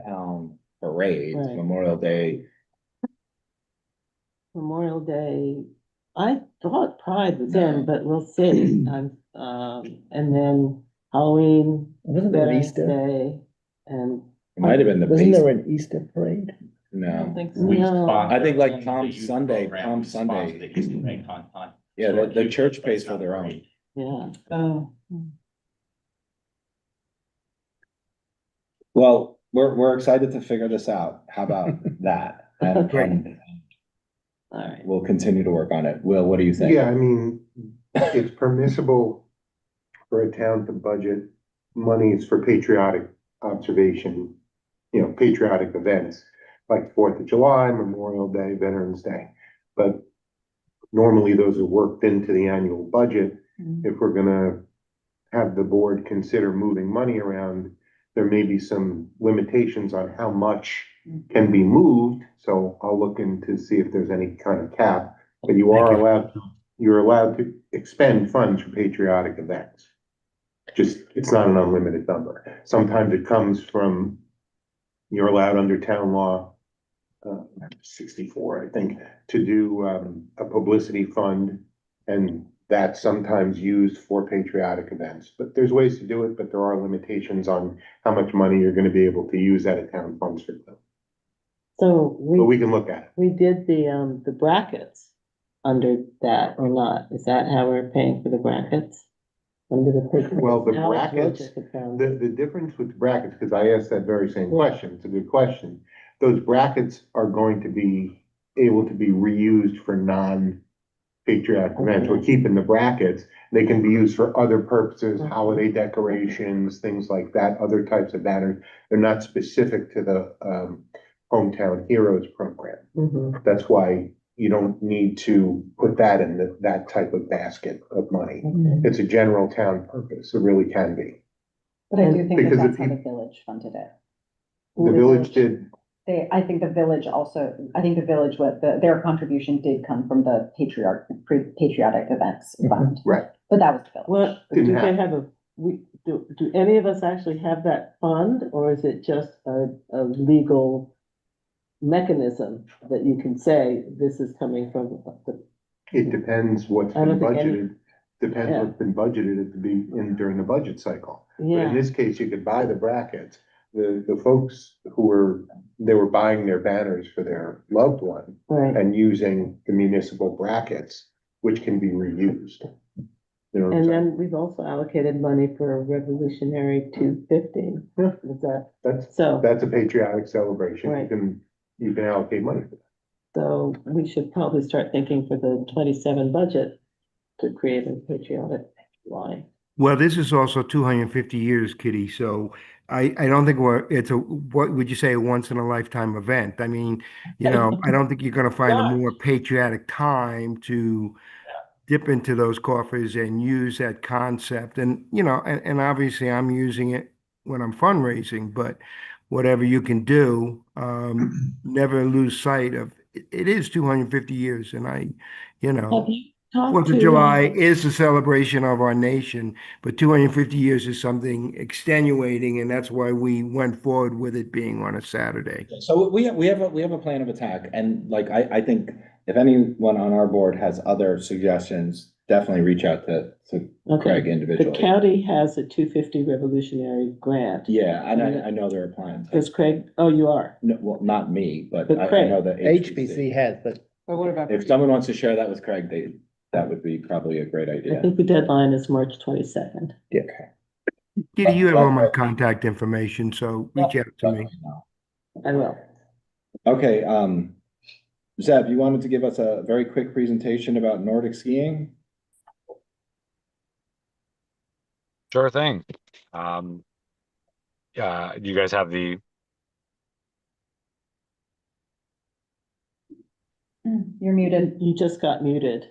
town parades, Right. Memorial Day. Memorial Day, I thought Pride was in, but we'll see. And then Halloween, Wasn't there Veterans Easter? Day, and It might have been the Wasn't there base, an Easter parade? I don't no. think so. We No. sponsor I think like the Palm youth Sunday, program. Palm We sponsor Sunday. the Easter egg hunt. Yeah, So the youth, church but pays it's for not their own. parade. Yeah. Oh. Well, we're excited to figure this out. How about that? And Great. All right. we'll continue to work on it. Will, what do you think? Yeah, I mean, it's permissible for a town to budget monies for patriotic observation, patriotic events like 4th of July, Memorial Day, Veterans Day. But normally those are worked into the annual budget. If we're gonna have the board consider moving money around, there may be some limitations on how much can be moved. So I'll look into see if there's any kind of cap, but you're allowed to expend funds for patriotic events. Just, it's not an unlimited number. Sometimes it comes from, you're allowed under town law, 64, I think, to do a publicity fund, and that's sometimes used for patriotic events. But there's ways to do it, but there are limitations on how much money you're gonna be able to use out of town funds for them. So but we can look at it. we did the brackets under that or not? Is that how we're paying for the brackets? Under the. Well, the Now it's brackets, Rochester County. the difference with brackets, because I asked that very same question, it's a good question. Those brackets are going to be able to be reused for non-patriotic events. We're keeping the brackets. They can be used for other purposes, holiday decorations, things like that, other types of banners. They're not specific to the, Hometown Heroes program. Mhm. That's why you don't need to put that in that type of basket of money. Okay. It's a general town purpose. It really can be. But I do think that Because that's if how you- the village funded it. The village did, I think the village also, I think the village, their contribution did come from the patriotic events fund, right. but that was the village. Well, Didn't do they have- have do any of us actually have that fund, or is it just a legal mechanism that you can say this is coming from the, It depends what's I been don't think any- budgeted, depends Yeah. what's been budgeted at during the budget cycle. But in yeah, this case, you could buy the brackets. The folks they were buying their banners for their loved one right. and using the municipal brackets, which can be reused. You know what I'm And saying? then we've also allocated money for a Revolutionary 250. Yeah. Is that, That's so, a patriotic celebration. Right. You can allocate money for that. so we should probably start thinking for the 27 budget to create a patriotic line. Well, this is also 250 years, Kitty, so I don't think what would you say, a once in a lifetime event? I mean, I don't think you're gonna find a more patriotic time to dip into those coffers and use that concept. And, and obviously I'm using it when I'm fundraising, but whatever you can do, never lose sight of, it is 250 years and Have you talked 4th of to, July is the celebration of our nation, but 250 years is something extenuating, and that's why we went forward with it being on a Saturday. So we have a plan of attack, and like, I think if anyone on our board has other suggestions, definitely reach out to Craig the individually. county has a 250 Revolutionary grant. Yeah, and I know they're applying. Does Craig, oh, you are? No, well, not me, but But I Craig. know that HBC has, but But what about? If someone wants to share that with Craig, that would be probably a great I idea. think the deadline is March 22nd. Kitty, you have all my contact information, so reach out to me. I will. Okay, Zeb, you wanted to give us a very quick presentation about Nordic skiing? Sure thing. You guys have the, You're muted. You just got muted.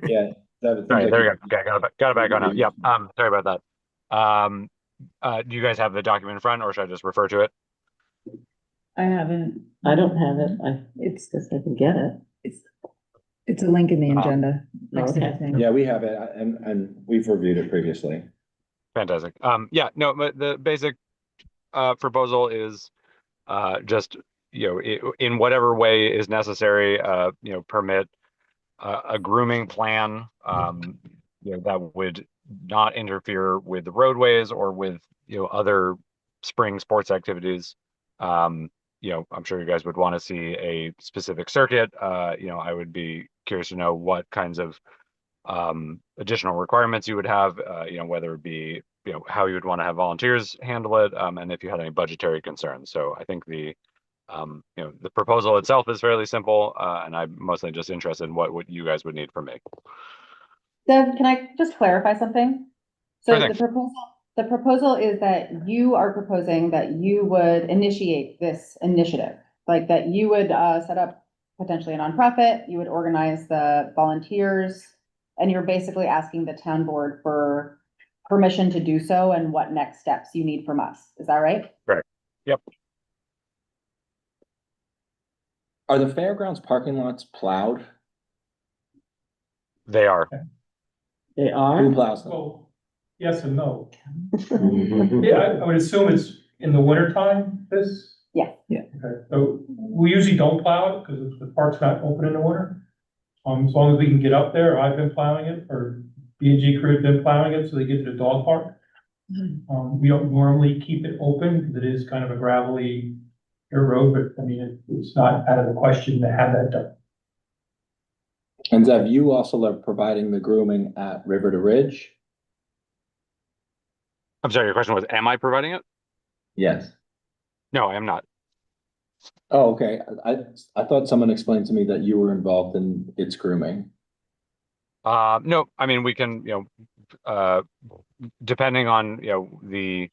Yeah. sorry, there we go. Okay, got it back on now. Yep. Sorry about that. Do you guys have the document in front, or should I just refer to it? I haven't. I don't have it. It's Guess I can get it. it's a link in the agenda. next to the Okay. thing. Yeah, we have it, and we've reviewed it previously. Fantastic. Yeah, no, but the basic proposal is just, in whatever way is necessary, permit a grooming plan, that would not interfere with the roadways or with, other spring sports activities. I'm sure you guys would want to see a specific circuit. I would be curious to know what kinds of additional requirements you would have, whether it be, how you would want to have volunteers handle it, and if you had any budgetary concerns. So I think the proposal itself is fairly simple, and I'm mostly just interested in what you guys would need from me. Deb, can I just clarify something? So Sure the proposal is that you are proposing that you would initiate this initiative, like that you would set up potentially a nonprofit, you would organize the volunteers, and you're basically asking the town board for permission to do so and what next steps you need from us. Is that right? Right. Yep. Are the fairgrounds parking lots plowed? They are. They are? Who plows them? Well, yes and no. Yeah, I would assume it's in the winter time, this? Yeah. Yeah. Okay, so we usually don't plow it because the park's not open in the winter. As long as we can get up there, I've been plowing it, or B&G crew have been plowing it, so they get to the dog park. We don't normally keep it open because it is kind of a gravelly their road, but I mean, it's not out of the question to have that done. And Zev, you also are providing the grooming at River to Ridge? I'm sorry, your question was, am I providing it? Yes. No, I am not. Oh, okay. I thought someone explained to me that you were involved in its grooming. No, I mean, we can, depending on, the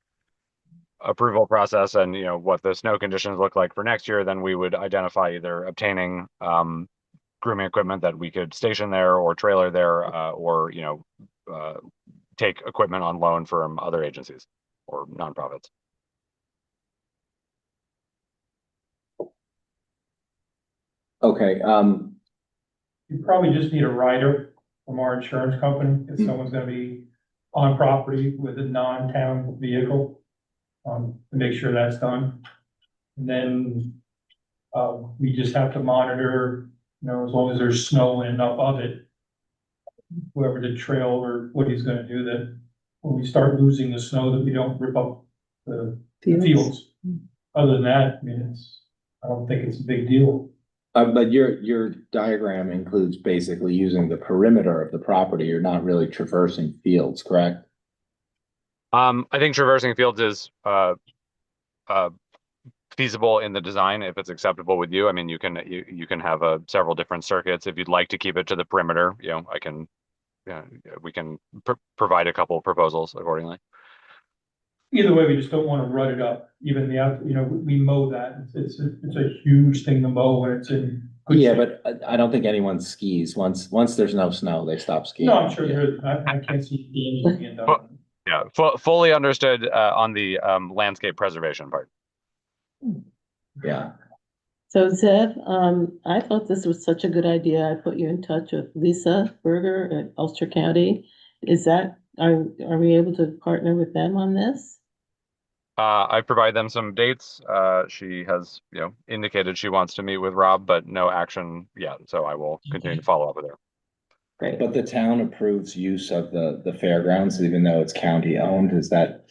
approval process and, what the snow conditions look like for next year, then we would identify either obtaining, grooming equipment that we could station there or trailer there, or, take equipment on loan from other agencies or nonprofits. Okay, You probably just need a rider from our insurance company if someone's gonna be on property with a non-town vehicle. To make sure that's done. And then, we just have to monitor, as long as there's snow and enough of it. Whoever the trail or what he's gonna do, that when we start losing the snow, that we don't rip up the fields. Other than that, I mean, I don't think it's a big deal. but your diagram includes basically using the perimeter of the property. You're not really traversing fields, correct? I think traversing fields is feasible in the design if it's acceptable with you. I mean, you can have several different circuits if you'd like to keep it to the perimeter. I can, we can provide a couple of proposals accordingly. Either way, we just don't wanna rut it up, even we mow that, it's a huge thing to mow when it's in. good Yeah, shape. but I don't think anyone skis. Once there's no snow, they stop skiing. No, I'm sure there is, I can't see anything being done. Yeah, fully understood on the landscape preservation part. Yeah. So Zev, I thought this was such a good idea. I put you in touch with Lisa Berger at Ulster County. Are we able to partner with them on this? I provide them some dates. She has, indicated she wants to meet with Rob, but no action yet. So I will continue to follow up with her. Great. But the town approves use of the fairgrounds, even though it's county owned. Is that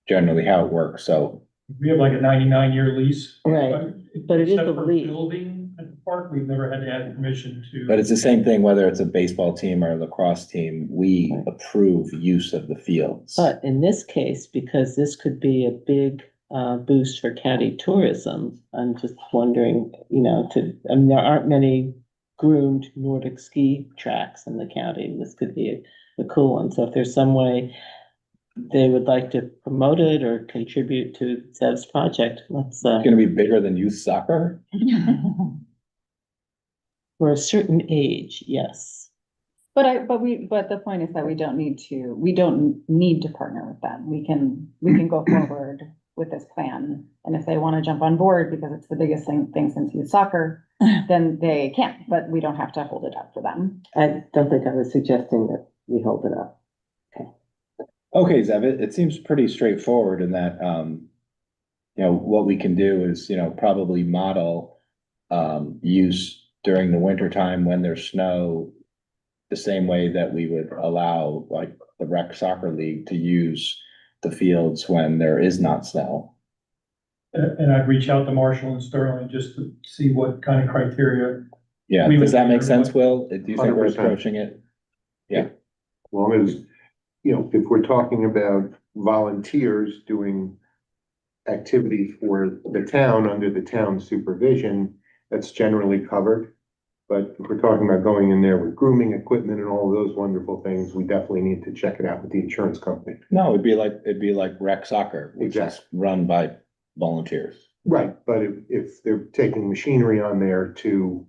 generally how it works? So We have like a 99-year lease. Right, but it is except a for lease. Building at the park, we've never had to have permission to. but it's the same thing, whether it's a baseball team or a lacrosse team, we approve use of the fields. But in this case, because this could be a big boost for county tourism, I'm just wondering, there aren't many groomed Nordic ski tracks in the county. This could be a cool one. So if there's some way they would like to promote it or contribute to Zev's project, let's It's gonna be bigger than youth soccer? for a certain age, yes. But the point is that we don't need to partner with them. We can go forward with this plan. And if they want to jump on board because it's the biggest thing since youth soccer, then they can, but we don't have to hold it up for them. I don't think I was suggesting that we hold it up. Okay, Zev, it seems pretty straightforward in that, what we can do is, probably model, use during the winter time when there's snow, the same way that we would allow like the rec soccer league to use the fields when there is not snow. And I'd reach out to Marshall and Sterling just to see what kind of criteria. Yeah, We does would that do make sense, everyone. Will? Do you think we're 100%. approaching it? Yeah. As long as, if we're talking about volunteers doing activity for the town under the town supervision, that's generally covered. But if we're talking about going in there with grooming equipment and all of those wonderful things, we definitely need to check it out with the insurance company. No, it'd be like rec soccer, which is run by volunteers. Right, but if they're taking machinery on there to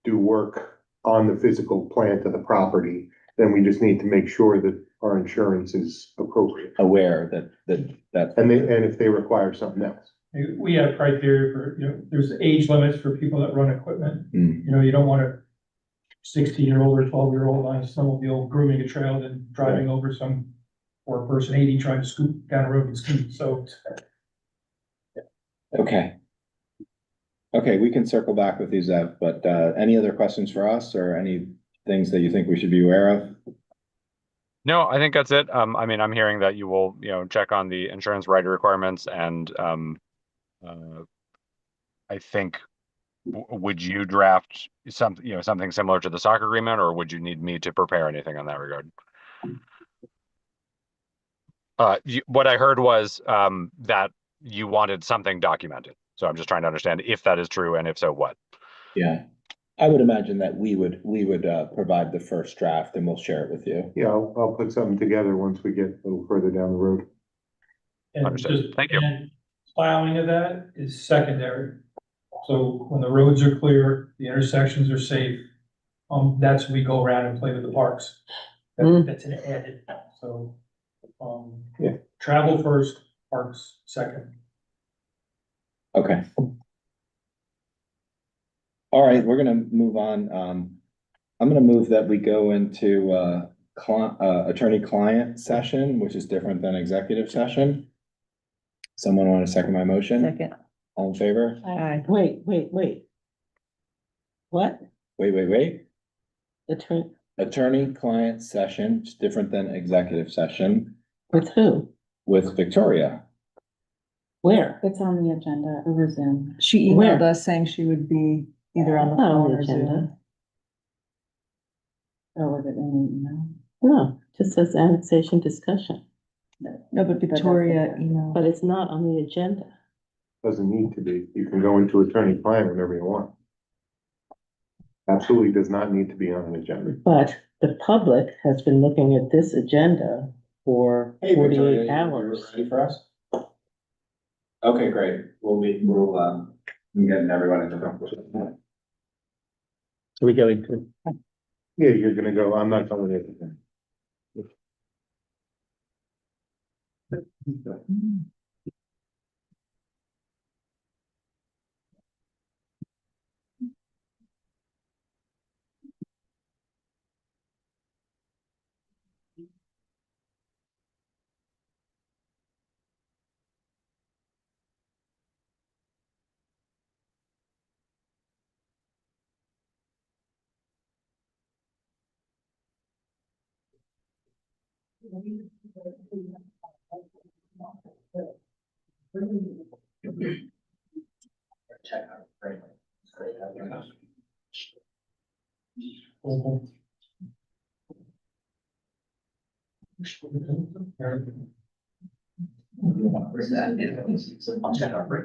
do work on the physical plant of the property, then we just need to make sure that our insurance is appropriate. Aware that. And if they require something else. We have criteria for, there's age limits for people that run equipment. Mm. You don't want a 16-year-old or 12-year-old on a snowmobile grooming a trail and driving over some poor person 80 trying to scoot down a road and ski. So Okay. Okay, we can circle back with you, Zev, but any other questions for us or any things that you think we should be aware of? No, I think that's it. I mean, I'm hearing that you will, check on the insurance rider requirements and I think, would you draft something, something similar to the soccer agreement, or would you need me to prepare anything on that regard? What I heard was that you wanted something documented. So I'm just trying to understand if that is true, and if so, what? Yeah, I would imagine that we would provide the first draft and we'll share it with you. Yeah, I'll put something together once we get a little further down the road. And Understood. just, Thank you. and plowing of that is secondary. So when the roads are clear, the intersections are safe, that's when we go around and play with the parks. That's an added, so, Yeah. travel first, parks second. Okay. All right, we're gonna move on. I'm gonna move that we go into attorney-client session, which is different than executive session. Someone want to second my motion? Second. All in favor? Aye. Wait. What? Wait. Attorney, Attorney-client session, it's different than executive session with who? with Victoria. Where? It's on the agenda over Zoom. She Where? emailed us saying she would be either on the Not on phone the or agenda. Zoom. Or was it in the email? No, just says annexation discussion, No, but Victoria emailed. but it's not on the agenda. Doesn't need to be. You can go into attorney-client whenever you want. Absolutely does not need to be on an agenda. But the public has been looking at this agenda for Hey, Victoria, 48 you hours. ready for us? Okay, great. We'll I'm getting everyone into the. So we go into. Yeah, you're gonna go, I'm not going to. I'll check our break.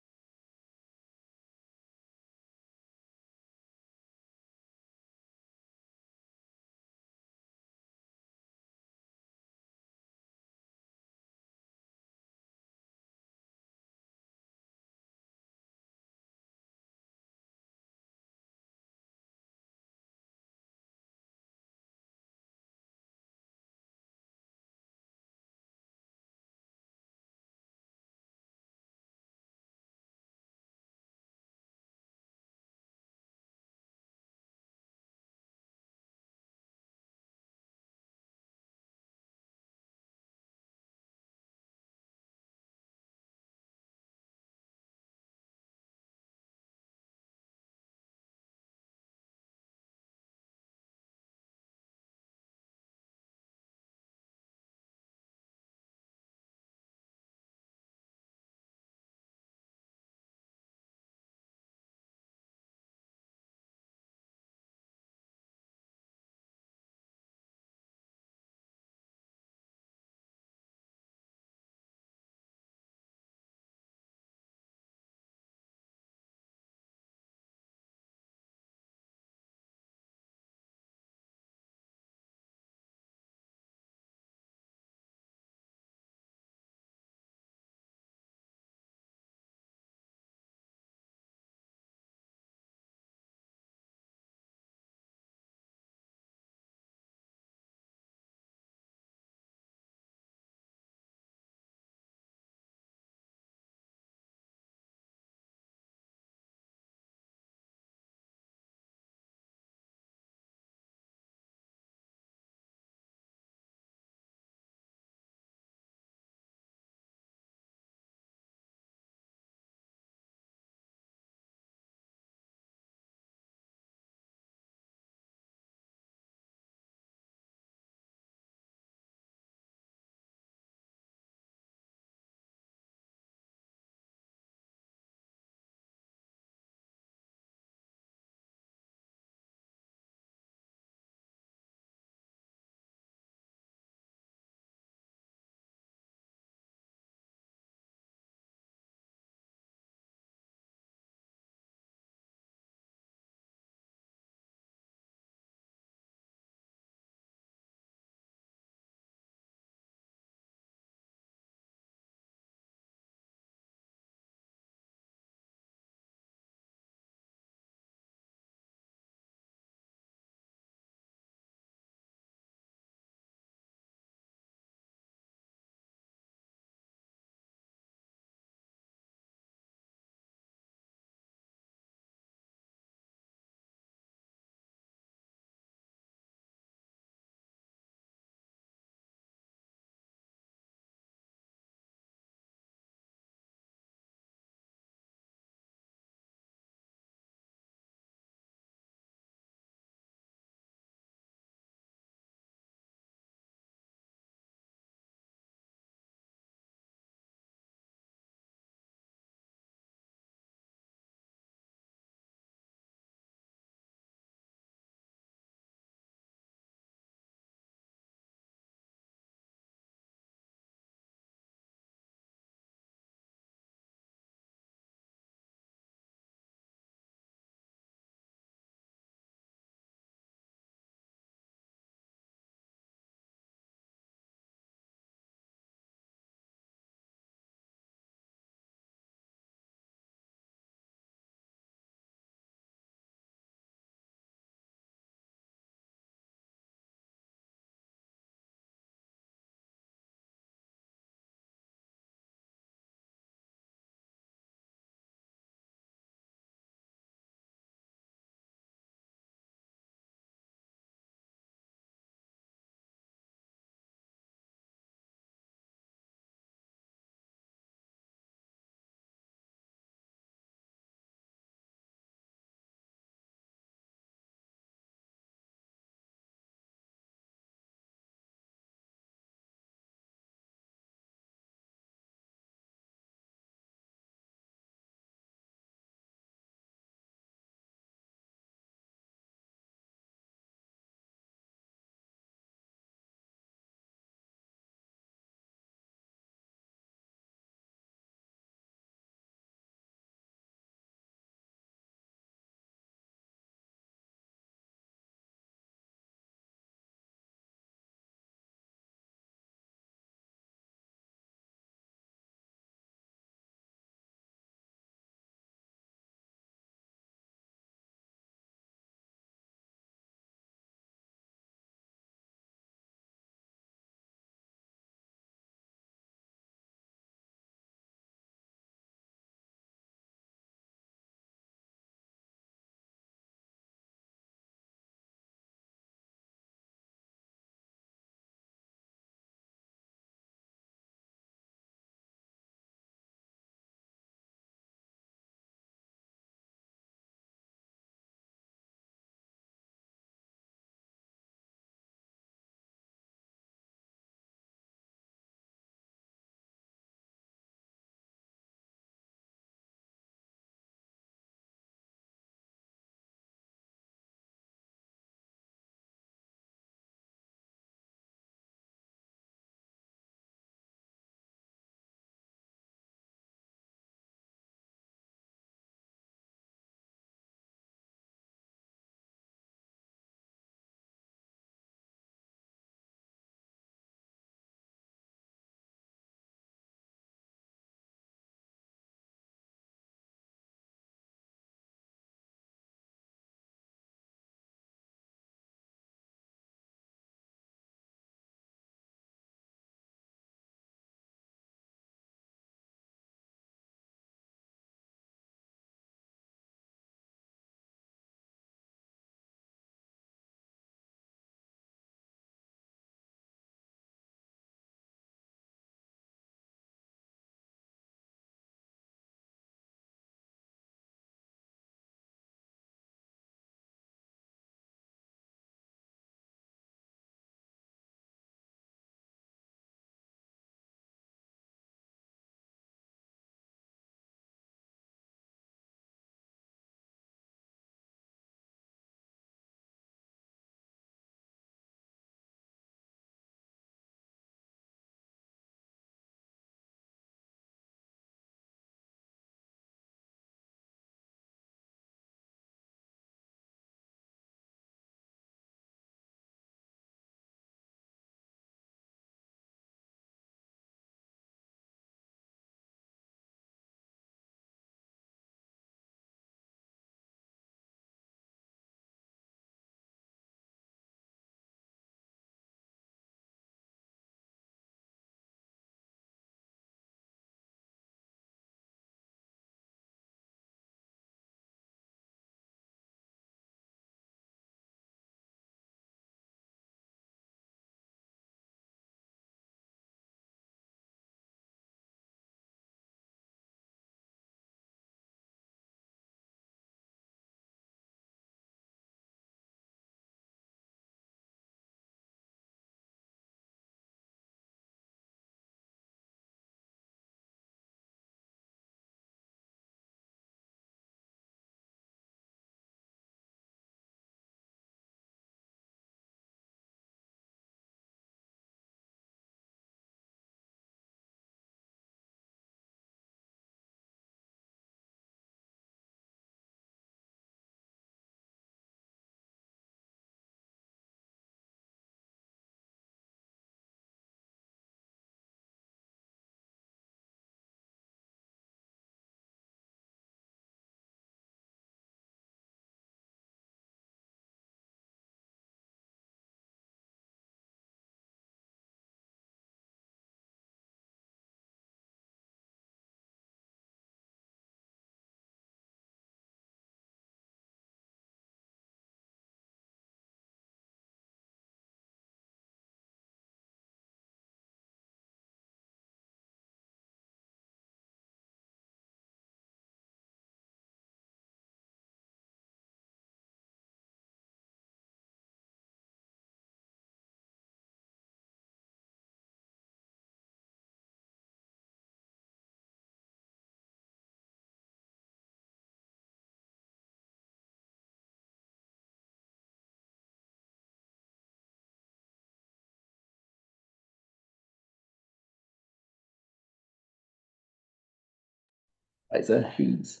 Isa Hughes.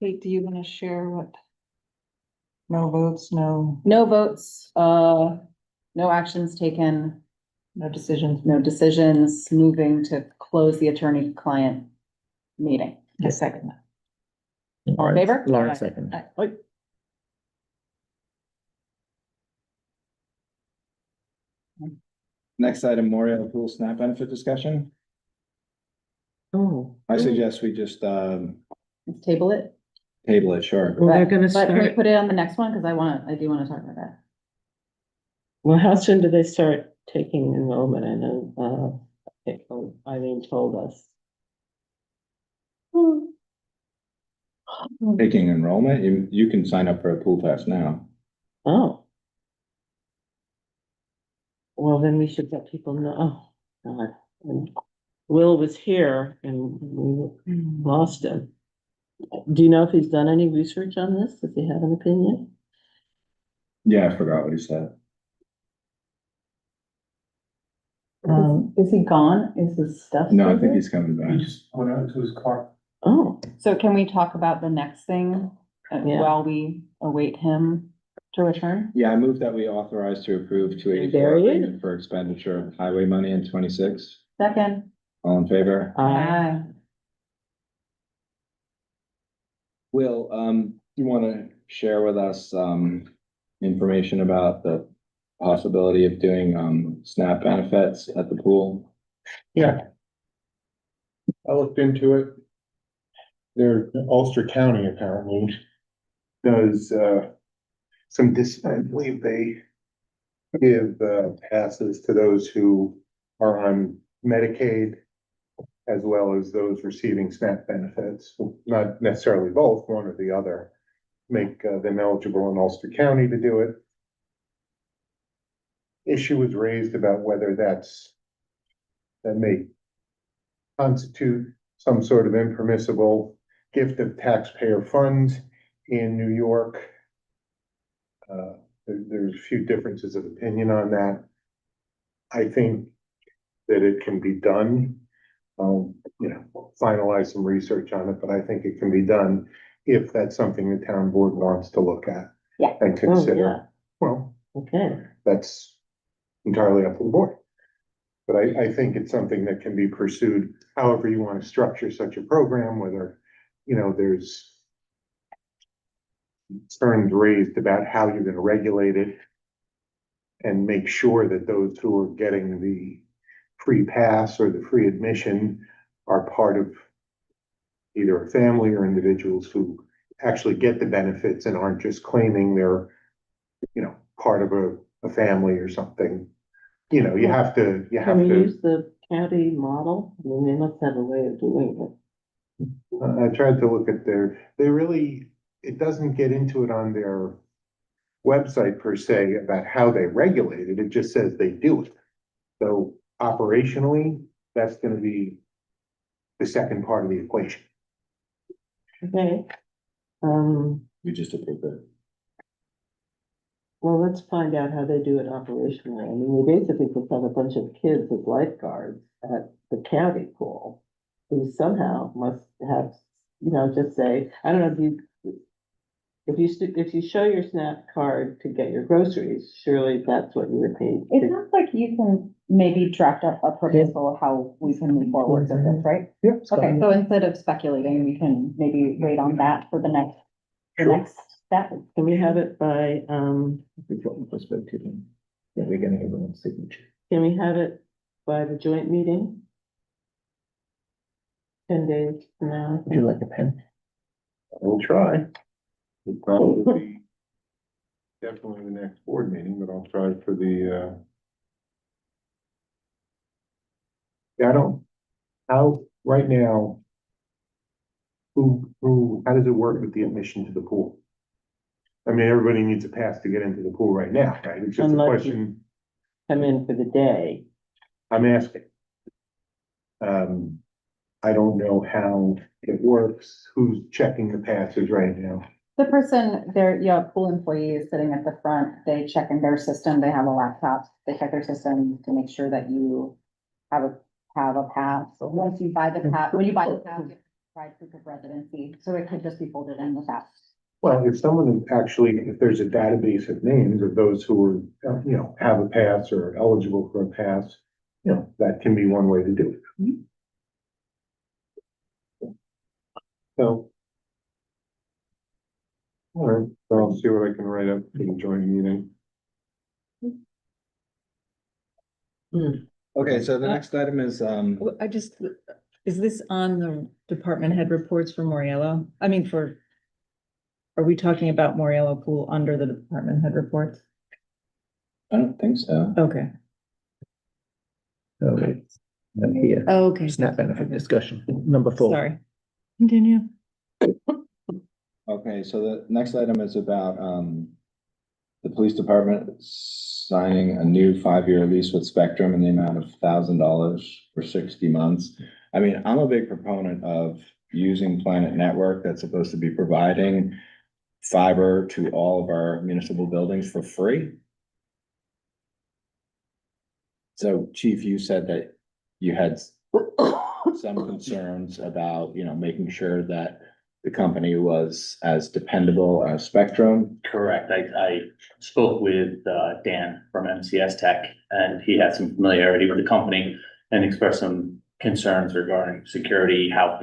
Kate, do you want to share what? No votes, no No votes, no actions taken, decisions. no decisions, moving to close the attorney-client meeting. I second that. All in favor? Lauren Aye. second. Aye. Next item, Memorial Pool SNAP benefit discussion. Oh. I suggest we just, Let's table it. table it, sure. Well, they're But gonna can we start, put it on the next one? Cause I do wanna talk about that. well, how soon do they start taking enrollment? I know, Eileen told us. Taking enrollment, you can sign up for a pool pass now. Oh. Well, then we should let people know. Oh, God. And Will was here and we lost him. Do you know if he's done any research on this? Does he have an opinion? Yeah, I forgot what he said. Is he gone? Is his stuff? No, I still think there? he's coming He back. just went out to his car. Oh, So can we talk about the next thing Yeah. while we await him to return? Yeah, I move that we authorize to approve two There eighty-four he is. agreement for expenditure of highway money in 26. Second. All in favor? Aye. Will, you wanna share with us, information about the possibility of doing, SNAP benefits at the pool? Yeah. I looked into it. There, Ulster County apparently does, I believe they give, passes to those who are on Medicaid as well as those receiving SNAP benefits, not necessarily both, one or the other, make them eligible in Ulster County to do it. Issue was raised about whether that may constitute some sort of impermissible gift of taxpayer funds in New York. There's a few differences of opinion on that. I think that it can be done. Finalize some research on it, but I think it can be done if that's something the town board wants to look at. Yeah. And oh, consider. yeah. Well, Okay. that's entirely up to the board. But I think it's something that can be pursued however you want to structure such a program, whether, there's concerns raised about how you're gonna regulate it and make sure that those who are getting the free pass or the free admission are part of either a family or individuals who actually get the benefits and aren't just claiming they're, part of a family or something. You have to, Can we use the county model? I mean, they must have a way of doing I tried to look at it doesn't get into it on their website per se about how they regulate it. It just says they do it. So operationally, that's gonna be the second part of the equation. it. Okay. We just approved it. Well, let's find out how they do it operationally. I mean, we basically just have a bunch of kids as lifeguards at the county pool who somehow must have, just say, I don't know, if you show your SNAP card to get your groceries, surely that's what you would pay. It sounds like you can maybe draft up a proposal of how we can move forward with this, right? Yep. Okay, so instead of speculating, we can maybe wait on that for the next step. Can we have it by, Before we spoke to them, yeah, we're gonna give them a signature. can we have it by the joint meeting? 10 days from now. Would you like a pen? We'll try. It'll probably be definitely the next board meeting, but I'll try for the, right now, how does it work with the admission to the pool? I mean, everybody needs a pass to get into the pool right now, right? It's just a Unless you- question Come in for the day. I'm asking. I don't know how it works, who's checking the passes right now. The person, pool employee is sitting at the front, they check in their system, they have a laptop, they check their system to make sure that you have a pass. So once you buy the pass, when you buy the pass, you provide proof of residency, so it could just be folded in the pass. Well, if someone actually, if there's a database of names of those who are, have a pass or are eligible for a pass, that can be one way to do it. So. All right, so I'll see what I can write up for the joint meeting. Okay, so the next item is, Is this on the department head reports for Moriello? Are we talking about Moriello Pool under the department head reports? I don't think so. Okay. So it's here, Okay, SNAP benefit discussion, number 4. sorry. Continue. Okay, so the next item is about, the police department signing a new 5-year lease with Spectrum in the amount of $1,000 for 60 months. I mean, I'm a big proponent of using Planet Network that's supposed to be providing fiber to all of our municipal buildings for free. So Chief, you said that you had some concerns about, making sure that the company was as dependable as Spectrum. Correct. I spoke with Dan from MCS Tech, and he had some familiarity with the company and expressed some concerns regarding security, how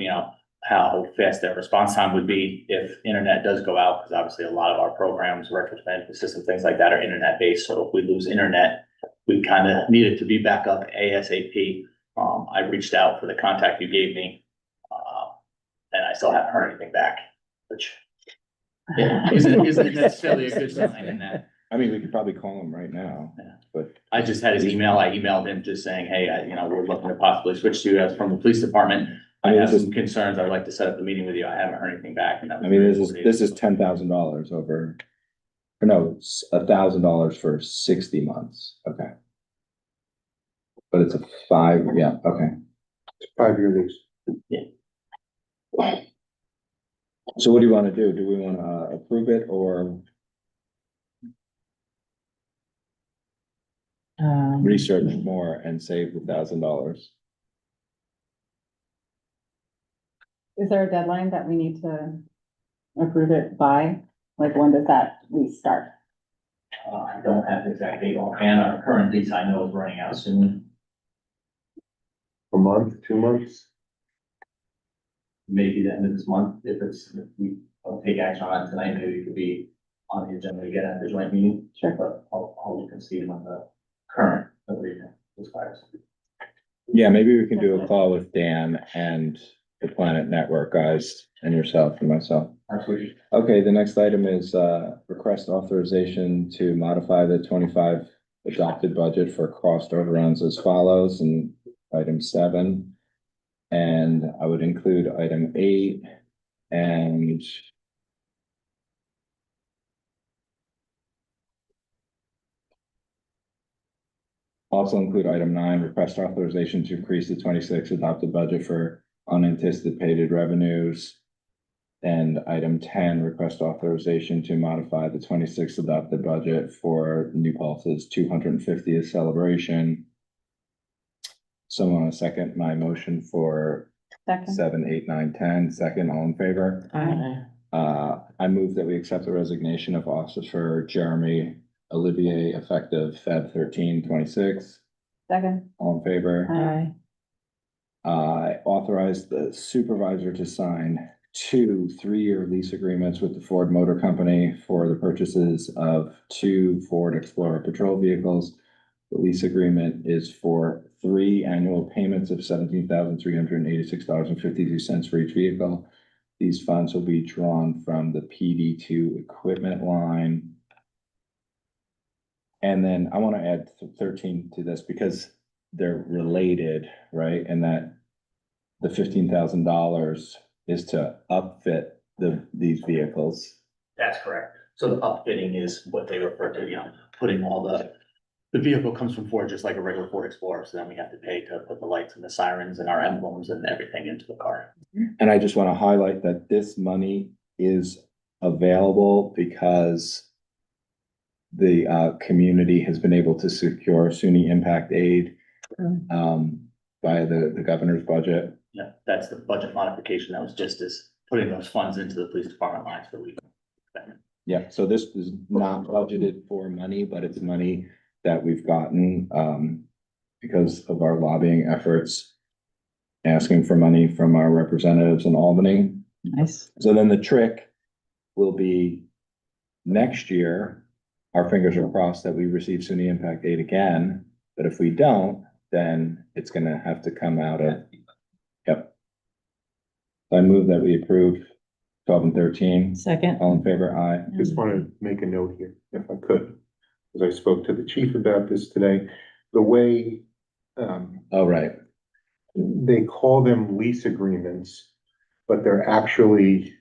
fast their response time would be if internet does go out, because obviously a lot of our programs, records management system, things like that are internet based. So if we lose internet, we kind of need it to be back up ASAP. I reached out for the contact you gave me, and I still haven't heard anything back, which isn't necessarily a good sign in that. I mean, we could probably call him right now, but I just had his email. I emailed him just saying, hey, we're looking to possibly switch to you as from the police department. I have some concerns. I'd like to set up the meeting with you. I haven't heard anything back. And this is $10,000 over, or no, it's $1,000 for 60 months. Okay. But it's a 5, yeah, okay. It's a 5-year lease. So what do you want to do? Do we want to approve it or research more and save $1,000? Is there a deadline that we need to approve it by? Like, when does that lease start? I don't have the exact date offhand. Our current lease I know is running out soon. A month, 2 months? Maybe the end of this month. If we don't take action on it tonight, maybe it could be on the agenda again at the joint meeting. Sure. But I'll look and see when the current agreement expires. Yeah, maybe we can do a call with Dan and the Planet Network guys and yourself and myself. Absolutely. Okay, the next item is request authorization to modify the 25 adopted budget for cost overruns as follows in item 7. And I would include item 8 and also include item 9, request authorization to increase the 26 adopted budget for unanticipated revenues. And item 10, request authorization to modify the 26 adopted budget for New Paltz's 250th celebration. Someone want to second my motion for Second. 7, 8, 9, 10. Second, all in favor? Aye. I move that we accept the resignation of Officer Jeremy Olivier effective Feb 13, 26. Second. All in favor? Aye. Authorize the supervisor to sign 2 3-year lease agreements with the Ford Motor Company for the purchases of 2 Ford Explorer patrol vehicles. The lease agreement is for 3 annual payments of $17,386.52 for each vehicle. These funds will be drawn from the PD2 equipment line. And then I want to add 13 to this because they're related, right? And that the $15,000 is to upfit these vehicles. That's correct. So the upfitting is what they refer to, putting all the vehicle comes from Ford, just like a regular Ford Explorer. So then we have to pay to put the lights and the sirens and our emblems and everything into the car. And I just want to highlight that this money is available because the community has been able to secure SUNY impact aid via the governor's budget. Yeah, that's the budget modification that was just as putting those funds into the police department lines for legal. Yeah, so this is not budgeted for money, but it's money that we've gotten because of our lobbying efforts, asking for money from our representatives in Albany. Nice. So then the trick will be next year, our fingers are crossed that we receive SUNY impact aid again, but if we don't, then it's gonna have to come out of, yep. I move that we approve 12 and 13. Second. All in favor, aye. Just want to make a note here, if I could, because I spoke to the chief about this today. The way, Oh, right. they call them lease agreements, but they're actually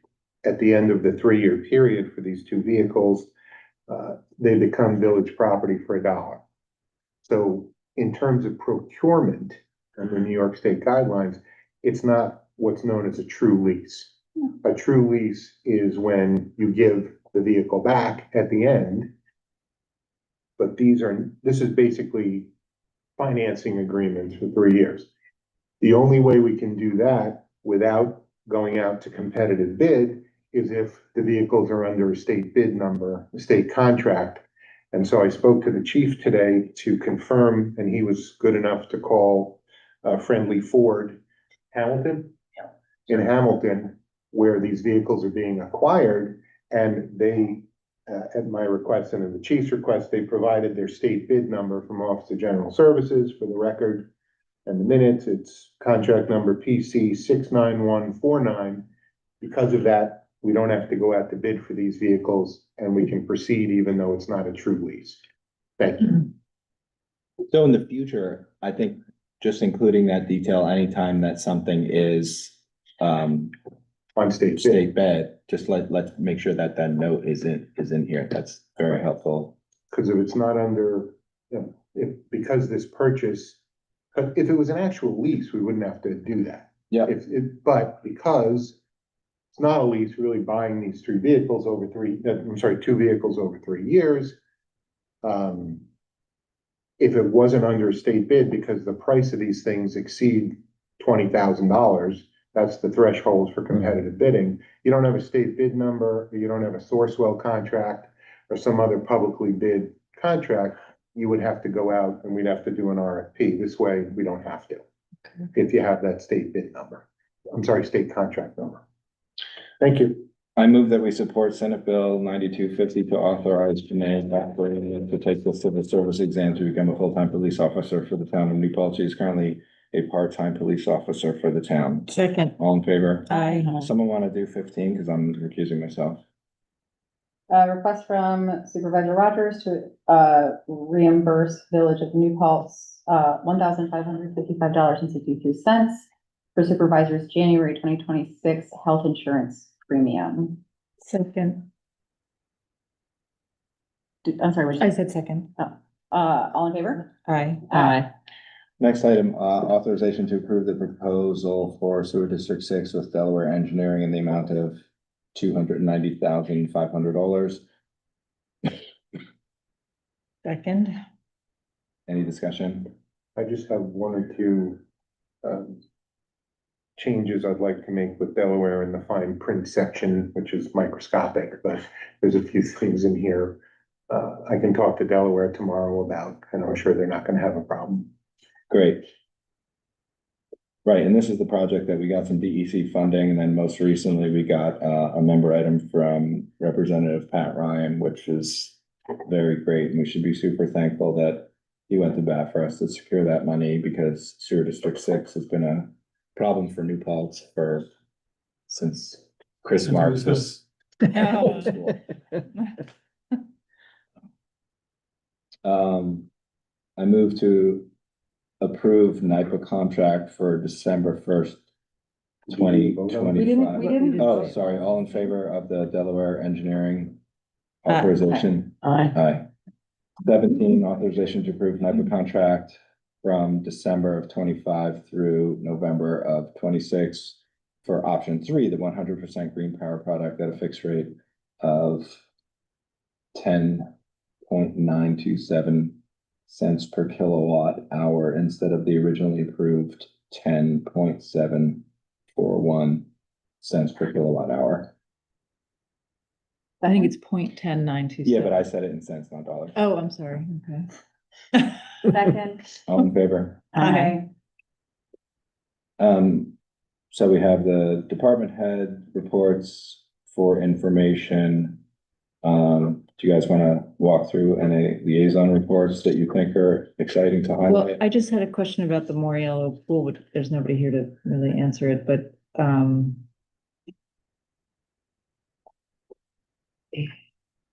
at the end of the 3-year period for these two vehicles, they become village property for $1. So in terms of procurement under New York State guidelines, it's not what's known as a true lease. A true lease is when you give the vehicle back at the end. But this is basically financing agreements for 3 years. The only way we can do that without going out to competitive bid is if the vehicles are under a state bid number, a state contract. And so I spoke to the chief today to confirm, and he was good enough to call Friendly Ford Hamilton. In Hamilton, where these vehicles are being acquired, and they, at my request and at the chief's request, they provided their state bid number from Office of General Services for the record and the minutes. It's contract number PC 69149. Because of that, we don't have to go out to bid for these vehicles, and we can proceed even though it's not a true lease. Thank you. So in the future, I think just including that detail anytime that something is On state state bid, just let's make sure that that note is in here. That's very helpful. Because if it's not under, because this purchase, if it was an actual lease, we wouldn't have to do that. Yeah. But because it's not a lease, we're really buying these two vehicles over 3 years. If it wasn't under a state bid, because the price of these things exceed $20,000, that's the threshold for competitive bidding. You don't have a state bid number, you don't have a Sourcewell contract or some other publicly bid contract, you would have to go out and we'd have to do an RFP. This way, we don't have to. If you have that state bid number. I'm sorry, state contract number. Thank you. I move that we support Senate Bill 9250 to authorize Janae Blackburn to take the civil service exam to become a full-time police officer for the town of New Paltz. She is currently a part-time police officer for the town. Second. All in favor? Aye. Someone want to do 15 because I'm recusing myself. Request from Supervisor Rogers to, reimburse Village of New Paltz, $1,555.62 for Supervisor's January 2026 health insurance premium. Second. I'm sorry, what did I you said second. all in favor? Aye. Aye. Next item, authorization to approve the proposal for sewer district 6 with Delaware Engineering in the amount of $290,500. Second. Any discussion? I just have one or two changes I'd like to make with Delaware in the fine print section, which is microscopic, but there's a few things in here I can talk to Delaware tomorrow about, and I'm sure they're not gonna have a problem. Great. Right, and this is the project that we got some DEC funding, and then most recently we got a member item from Representative Pat Ryan, which is very great, and we should be super thankful that he went to bat for us to secure that money, because Sewer District 6 has been a problem for New Paltz since Chris Marks was. I move to approve NIPA contract for December 1st, 2025. We didn't. Oh, sorry, all in favor of the Delaware Engineering authorization? Aye. Aye. 17, authorization to approve NIPA contract from December of 25 through November of 26 for option 3, the 100% green power product at a fixed rate of 10.927 cents per kilowatt hour instead of the originally approved 10.741 cents per kilowatt hour. I think it's 0.10927. Yeah, but I said it in cents, not dollars. Oh, I'm sorry, okay. Second. All in favor? Aye. So we have the department head reports for information. Do you guys want to walk through any liaison reports that you think are exciting to Well, highlight? I just had a question about the Moriello pool, but there's nobody here to really answer it, but,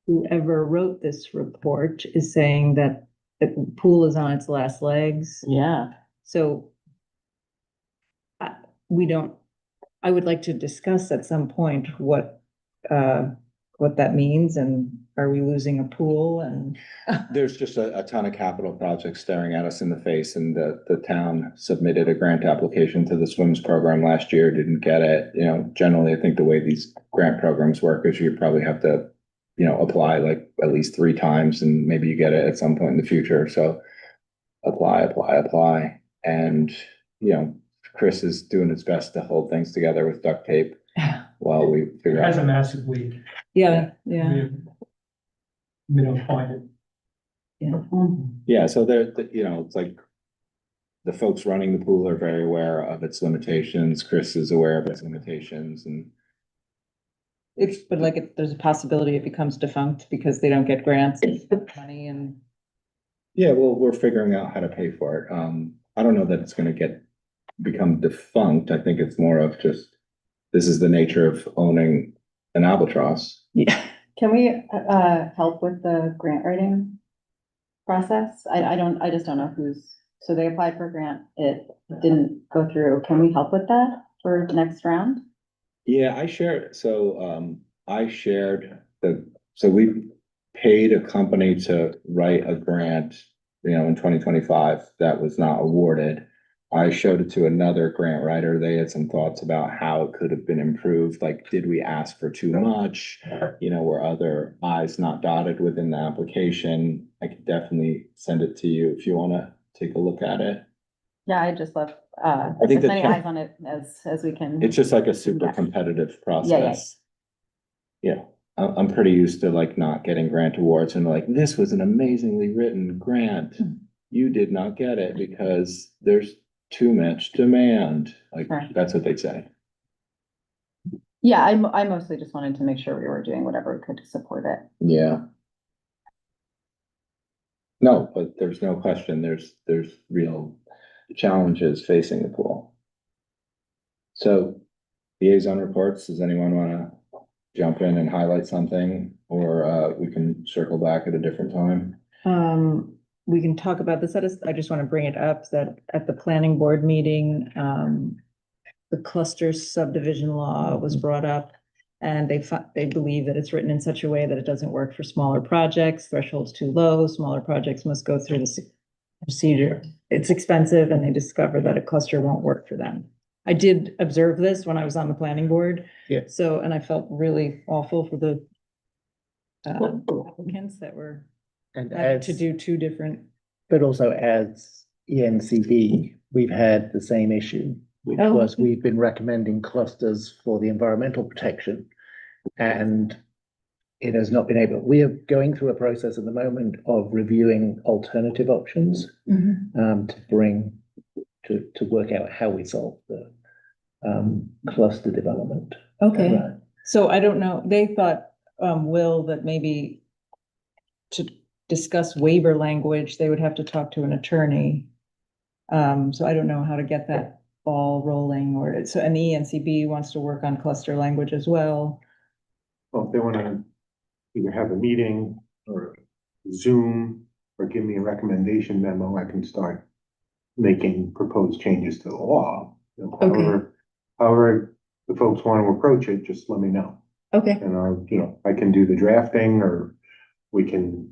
whoever wrote this report is saying that the pool is on its last legs. Yeah. So I would like to discuss at some point what that means, and are we losing a pool, and There's just a ton of capital projects staring at us in the face, and the town submitted a grant application to the SWIMS program last year, didn't get it. You know, generally, I think the way these grant programs work is you probably have to, you know, apply like at least 3 times, and maybe you get it at some point in the future. So apply. And, you know, Chris is doing his best to hold things together with duct tape while we It figure has a out. massive leak. yeah. We don't find it. Yeah, so you know, it's like the folks running the pool are very aware of its limitations. Chris is aware of its limitations, and But like, there's a possibility it becomes defunct because they don't get grants, money, and yeah, well, we're figuring out how to pay for it. I don't know that it's gonna become defunct. I think it's more of just, this is the nature of owning an albatross. yeah. Can we, help with the grant writing process? I just don't know so they applied for a grant, it didn't go through. Can we help with that for the next round? Yeah, so we paid a company to write a grant, you know, in 2025 that was not awarded. I showed it to another grant writer. They had some thoughts about how it could have been improved. Like, did we ask for too much? You know, were other I's not dotted within the application? I could definitely send it to you if you want to take a look at it. Yeah, I just love, think as the many town- eyes on it as we can. It's just like a super competitive process. Yeah. I'm pretty used to like not getting grant awards and like, this was an amazingly written grant. You did not get it because there's too much demand. Like, Right. that's what they say. Yeah, I mostly just wanted to make sure we were doing whatever we could to support it. Yeah. No, but there's no question, there's real challenges facing the pool. So liaison reports, does anyone wanna jump in and highlight something, or we can circle back at a different time? We can talk about this. I just want to bring it up that at the planning board meeting, the cluster subdivision law was brought up. And they believe that it's written in such a way that it doesn't work for smaller projects, threshold's too low, smaller projects must go through the procedure. It's expensive, and they discover that a cluster won't work for them. I did observe this when I was on the planning board. Yeah. So, and I felt really awful for the applicants that were And having as, to do 2 different. but also as ENCB, we've had the same issue, which Oh. was we've been recommending clusters for the environmental protection. And it has not been able, we are going through a process at the moment of reviewing alternative options to work out how we solve the cluster development. Okay, Right. so I don't know, they thought, Will, that maybe to discuss waiver language, they would have to talk to an attorney. So I don't know how to get that ball rolling, and the ENCB wants to work on cluster language as well. Well, if they wanna either have a meeting or Zoom or give me a recommendation memo, I can start making proposed changes to the law. You know, Okay. However the folks want to approach it, just let me know. Okay, And you know, I can do the drafting, or we can,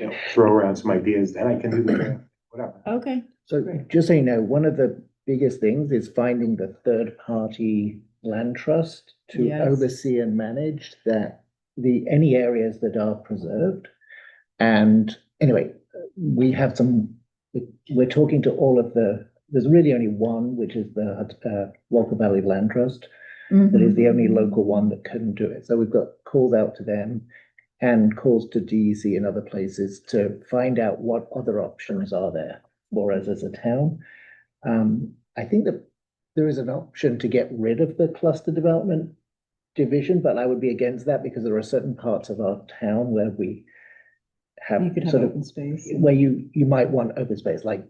you know, throw around some ideas, then I can do the draft, whatever. okay. So Great. just so you know, one of the biggest things is finding the third-party land trust to Yes. oversee and manage that any areas that are preserved. And anyway, we have we're talking to all of there's really only one, which is the Walker Valley Land Trust. That is the only local one that couldn't do it. So we've got calls out to them and calls to DEC and other places to find out what other options are there for us as a town. I think that there is an option to get rid of the cluster development division, but I would be against that because there are certain parts of our town where we have You could have sort of open space. where you might want open space, like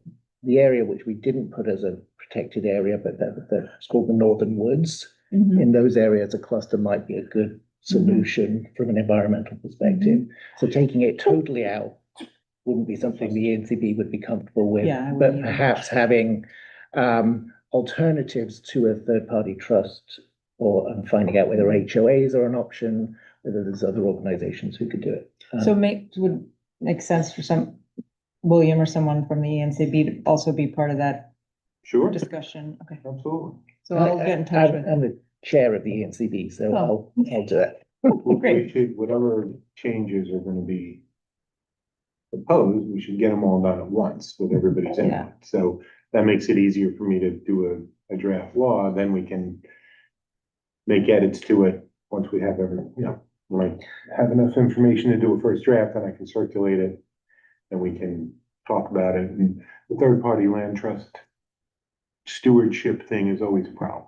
the area which we didn't put as a protected area, but it's called the Northern Woods. Mhm. In those areas, a cluster might be a good solution from an environmental perspective. So taking it totally out wouldn't be something the ENCB would be comfortable with. Yeah, I But wouldn't either. perhaps having alternatives to a third-party trust or finding out whether HOAs are an option, whether there's other organizations who could do it. So would make sense for William or someone from the ENCB to also be part of that Sure, discussion. Okay, absolutely. so I'll get in touch with. I'm the chair of the ENCB, so Oh. I'll do it. Great. Whatever changes are gonna be proposed, we should get them all done at once with everybody's Yeah. input. So that makes it easier for me to do a draft law, then we can make edits to it once we have when I have enough information to do a first draft, then I can circulate it. And we can talk about it. And the third-party land trust stewardship thing is always a problem.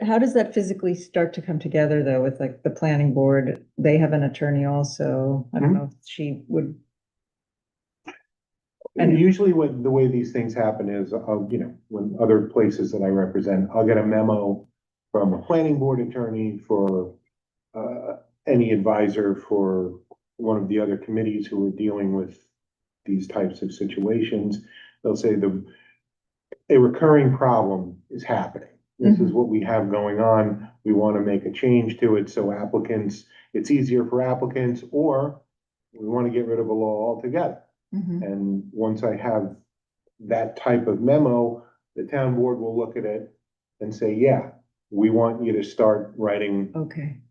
How does that physically start to come together though with like the planning board? They have an attorney also. I don't know if she would. And usually the way these things happen is, when other places that I represent, I'll get a memo from a planning board attorney for any advisor for one of the other committees who are dealing with these types of situations. They'll say a recurring problem is happening. This is what we have going on. We want to make a change to it so it's easier for applicants, or we want to get rid of a law altogether. And once I have that type of memo, the town board will look at it and say, yeah, we want you to start writing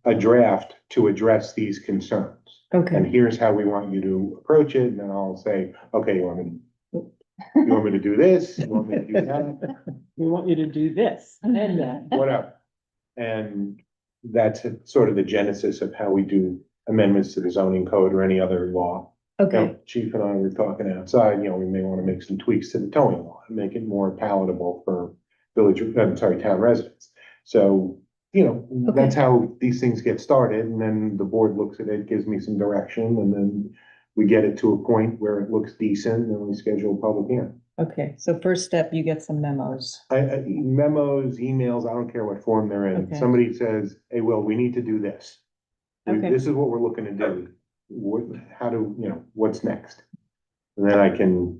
a draft to address these concerns. And here's how we want you to approach it. And then I'll say, okay, you want me to do this? You want me to do that? We want you to do this and that. Whatever. And that's sort of the genesis of how we do amendments to the zoning code or any other law. Chief and I were talking outside, we may want to make some tweaks to the towing law and make it more palatable for town residents. So, that's how these things get started, and then the board looks at it, gives me some direction, and then we get it to a point where it looks decent, and we schedule a public hearing. Okay, so first step, you get some memos. Memos, emails, I don't care what form they're in. Okay. Somebody says, hey, Will, we need to do this. Okay. This is what we're looking to do. What's next? And then I can.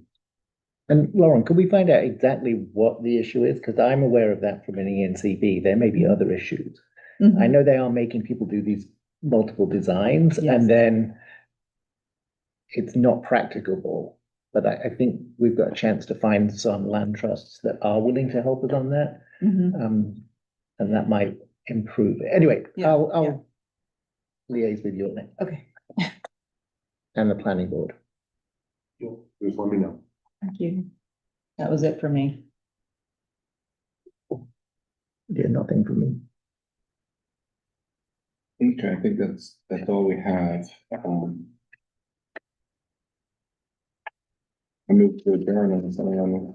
And Lauren, could we find out exactly what the issue is? Because I'm aware of that from an ENCB. There may be other issues. I know they are making people do these multiple designs and then it's not practicable. But I think we've got a chance to find some land trusts that are willing to help us on that. And that might improve it. Anyway, I'll liaise with you on it. Okay. And the planning board. Just let me know. Thank you. That was it for me. Yeah, nothing for me. Okay, I think that's all we have. I move to adjourn and someone.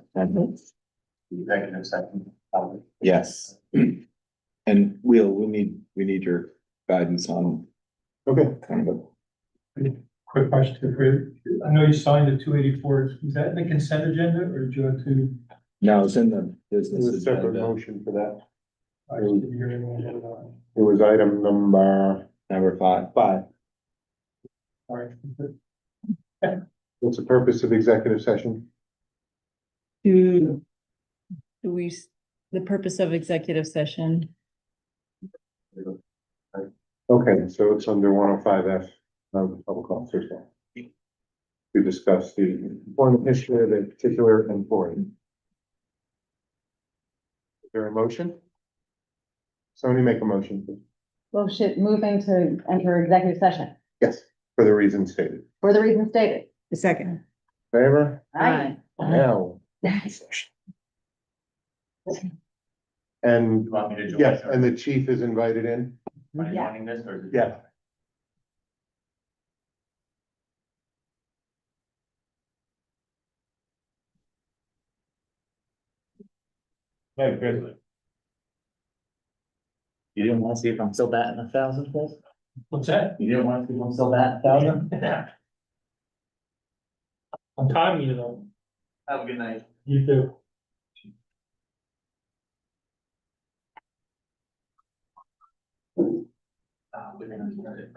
Executive session. Yes. And we need your guidance on. Okay. Kind of Quick question for you. I know you signed the 284. Is that in the consent agenda or do you have to? No, it's in the There's business a separate agenda. motion for that. I didn't hear anyone on that. It was item number Number 5. five. All right. What's the purpose of executive session? The purpose of executive session. Okay, so it's under 105F of the Public Officers Law. To discuss the employment history of a particular employee. Is there a motion? Somebody make a motion, please. moving to enter executive session Yes, for the reasons stated. for the reason stated. The second. Favor? Aye. Now. And, You want me to join? yes, and the chief is invited in? Am I joining this or? is it- Yeah. Hey, Grizzly. You didn't want to see if I'm still batting 1,000, Chris? What's that? You didn't want to see if I'm still batting 1,000? Yeah. I'm timing you though. Have a good night. You too. We're gonna start it.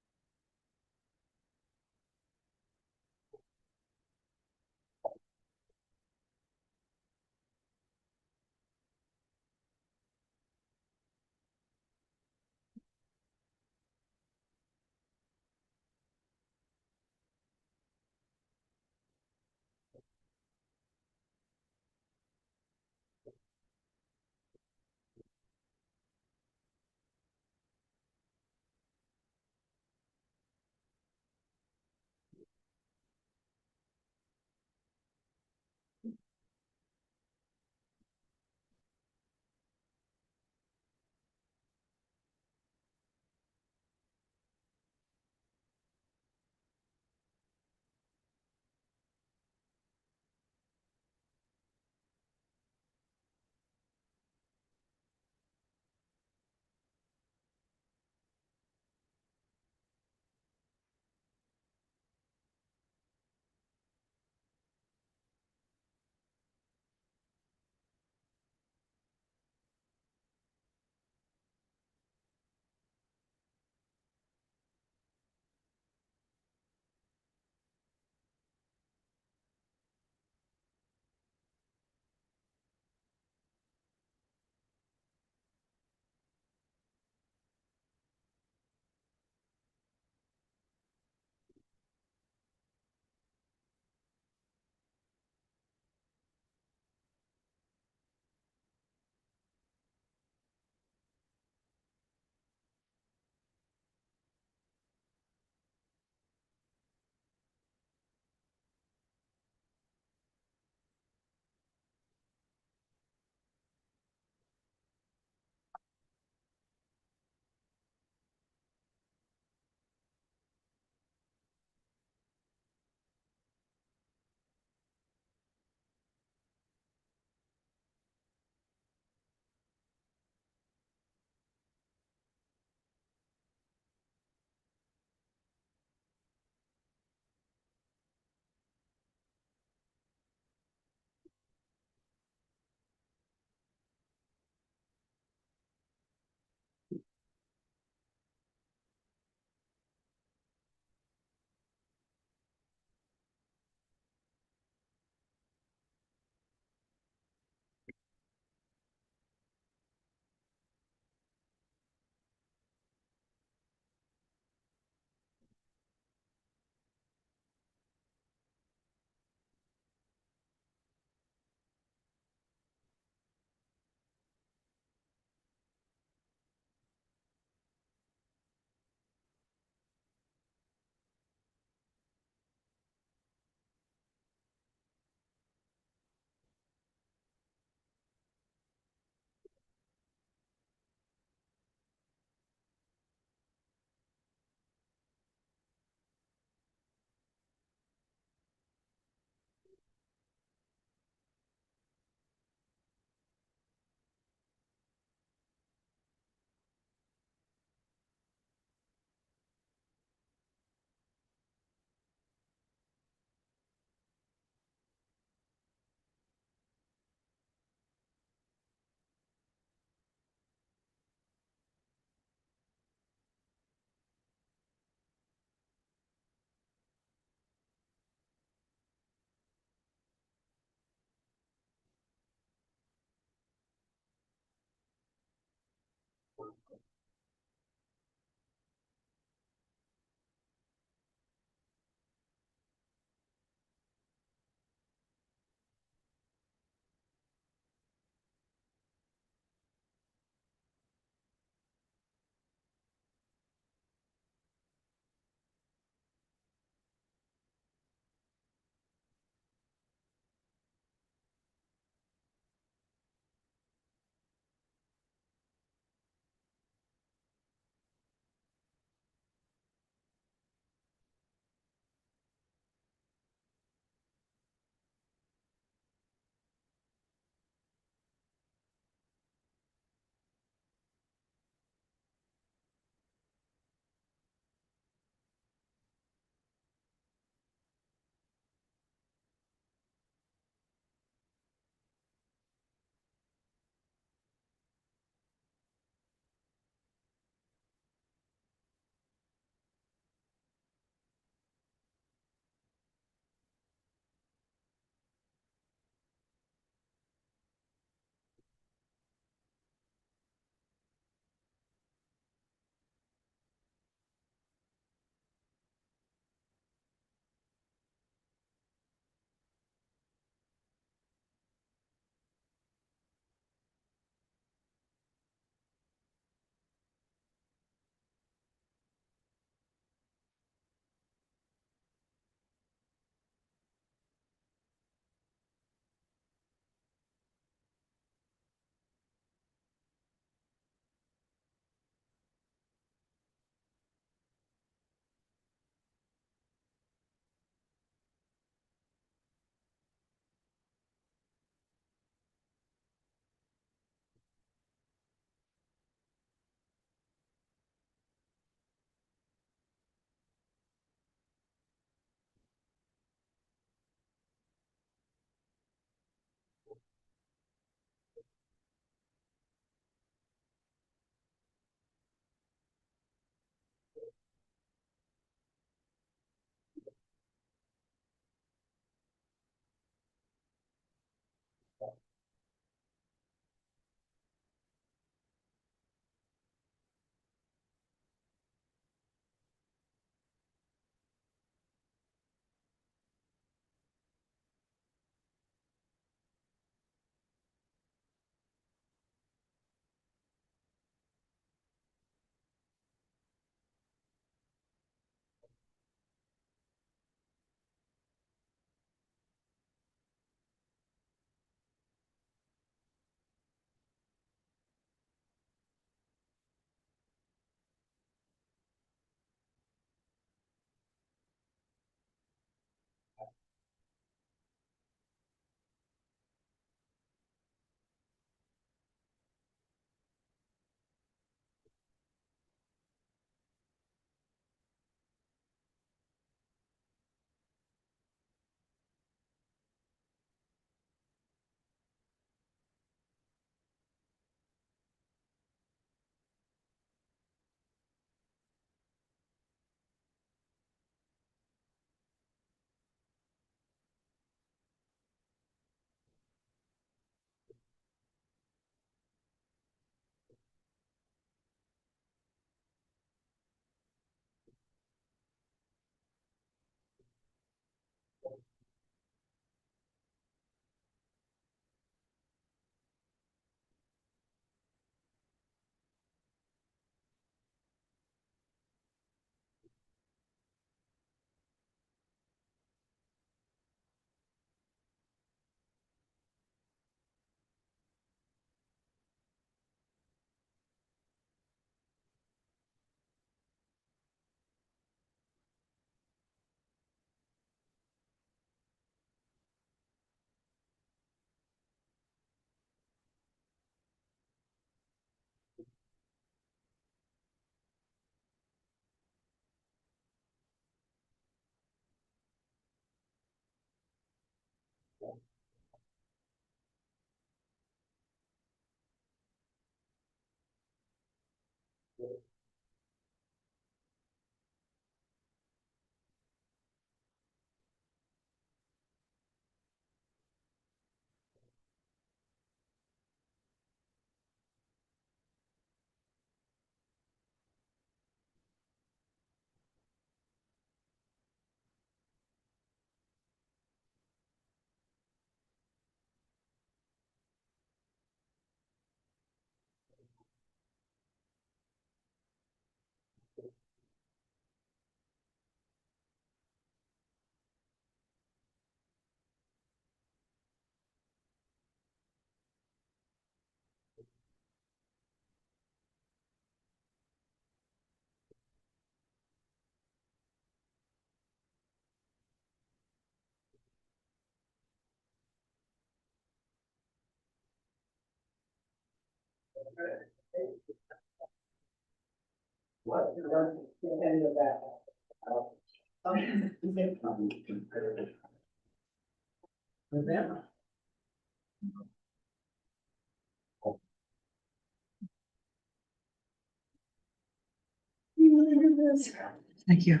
Thank you.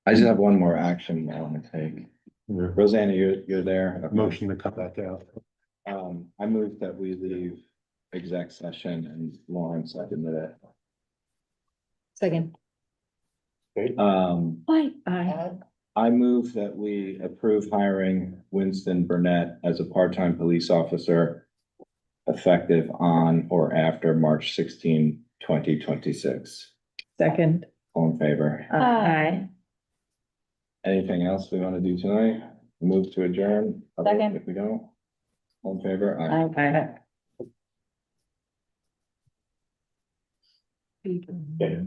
I just have one more action I want to take. Rosanna, you're there. Okay. Motion to cut that down. I move that we leave exec session and Lauren seconded it. Second. Aye. I move that we approve hiring Winston Burnett as a part-time police officer effective on or after March 16, 2026. Second. All in favor? Aye. Anything else we want to do tonight? Move to adjourn? Second. If we don't, all in favor? Aye. Aye. Okay.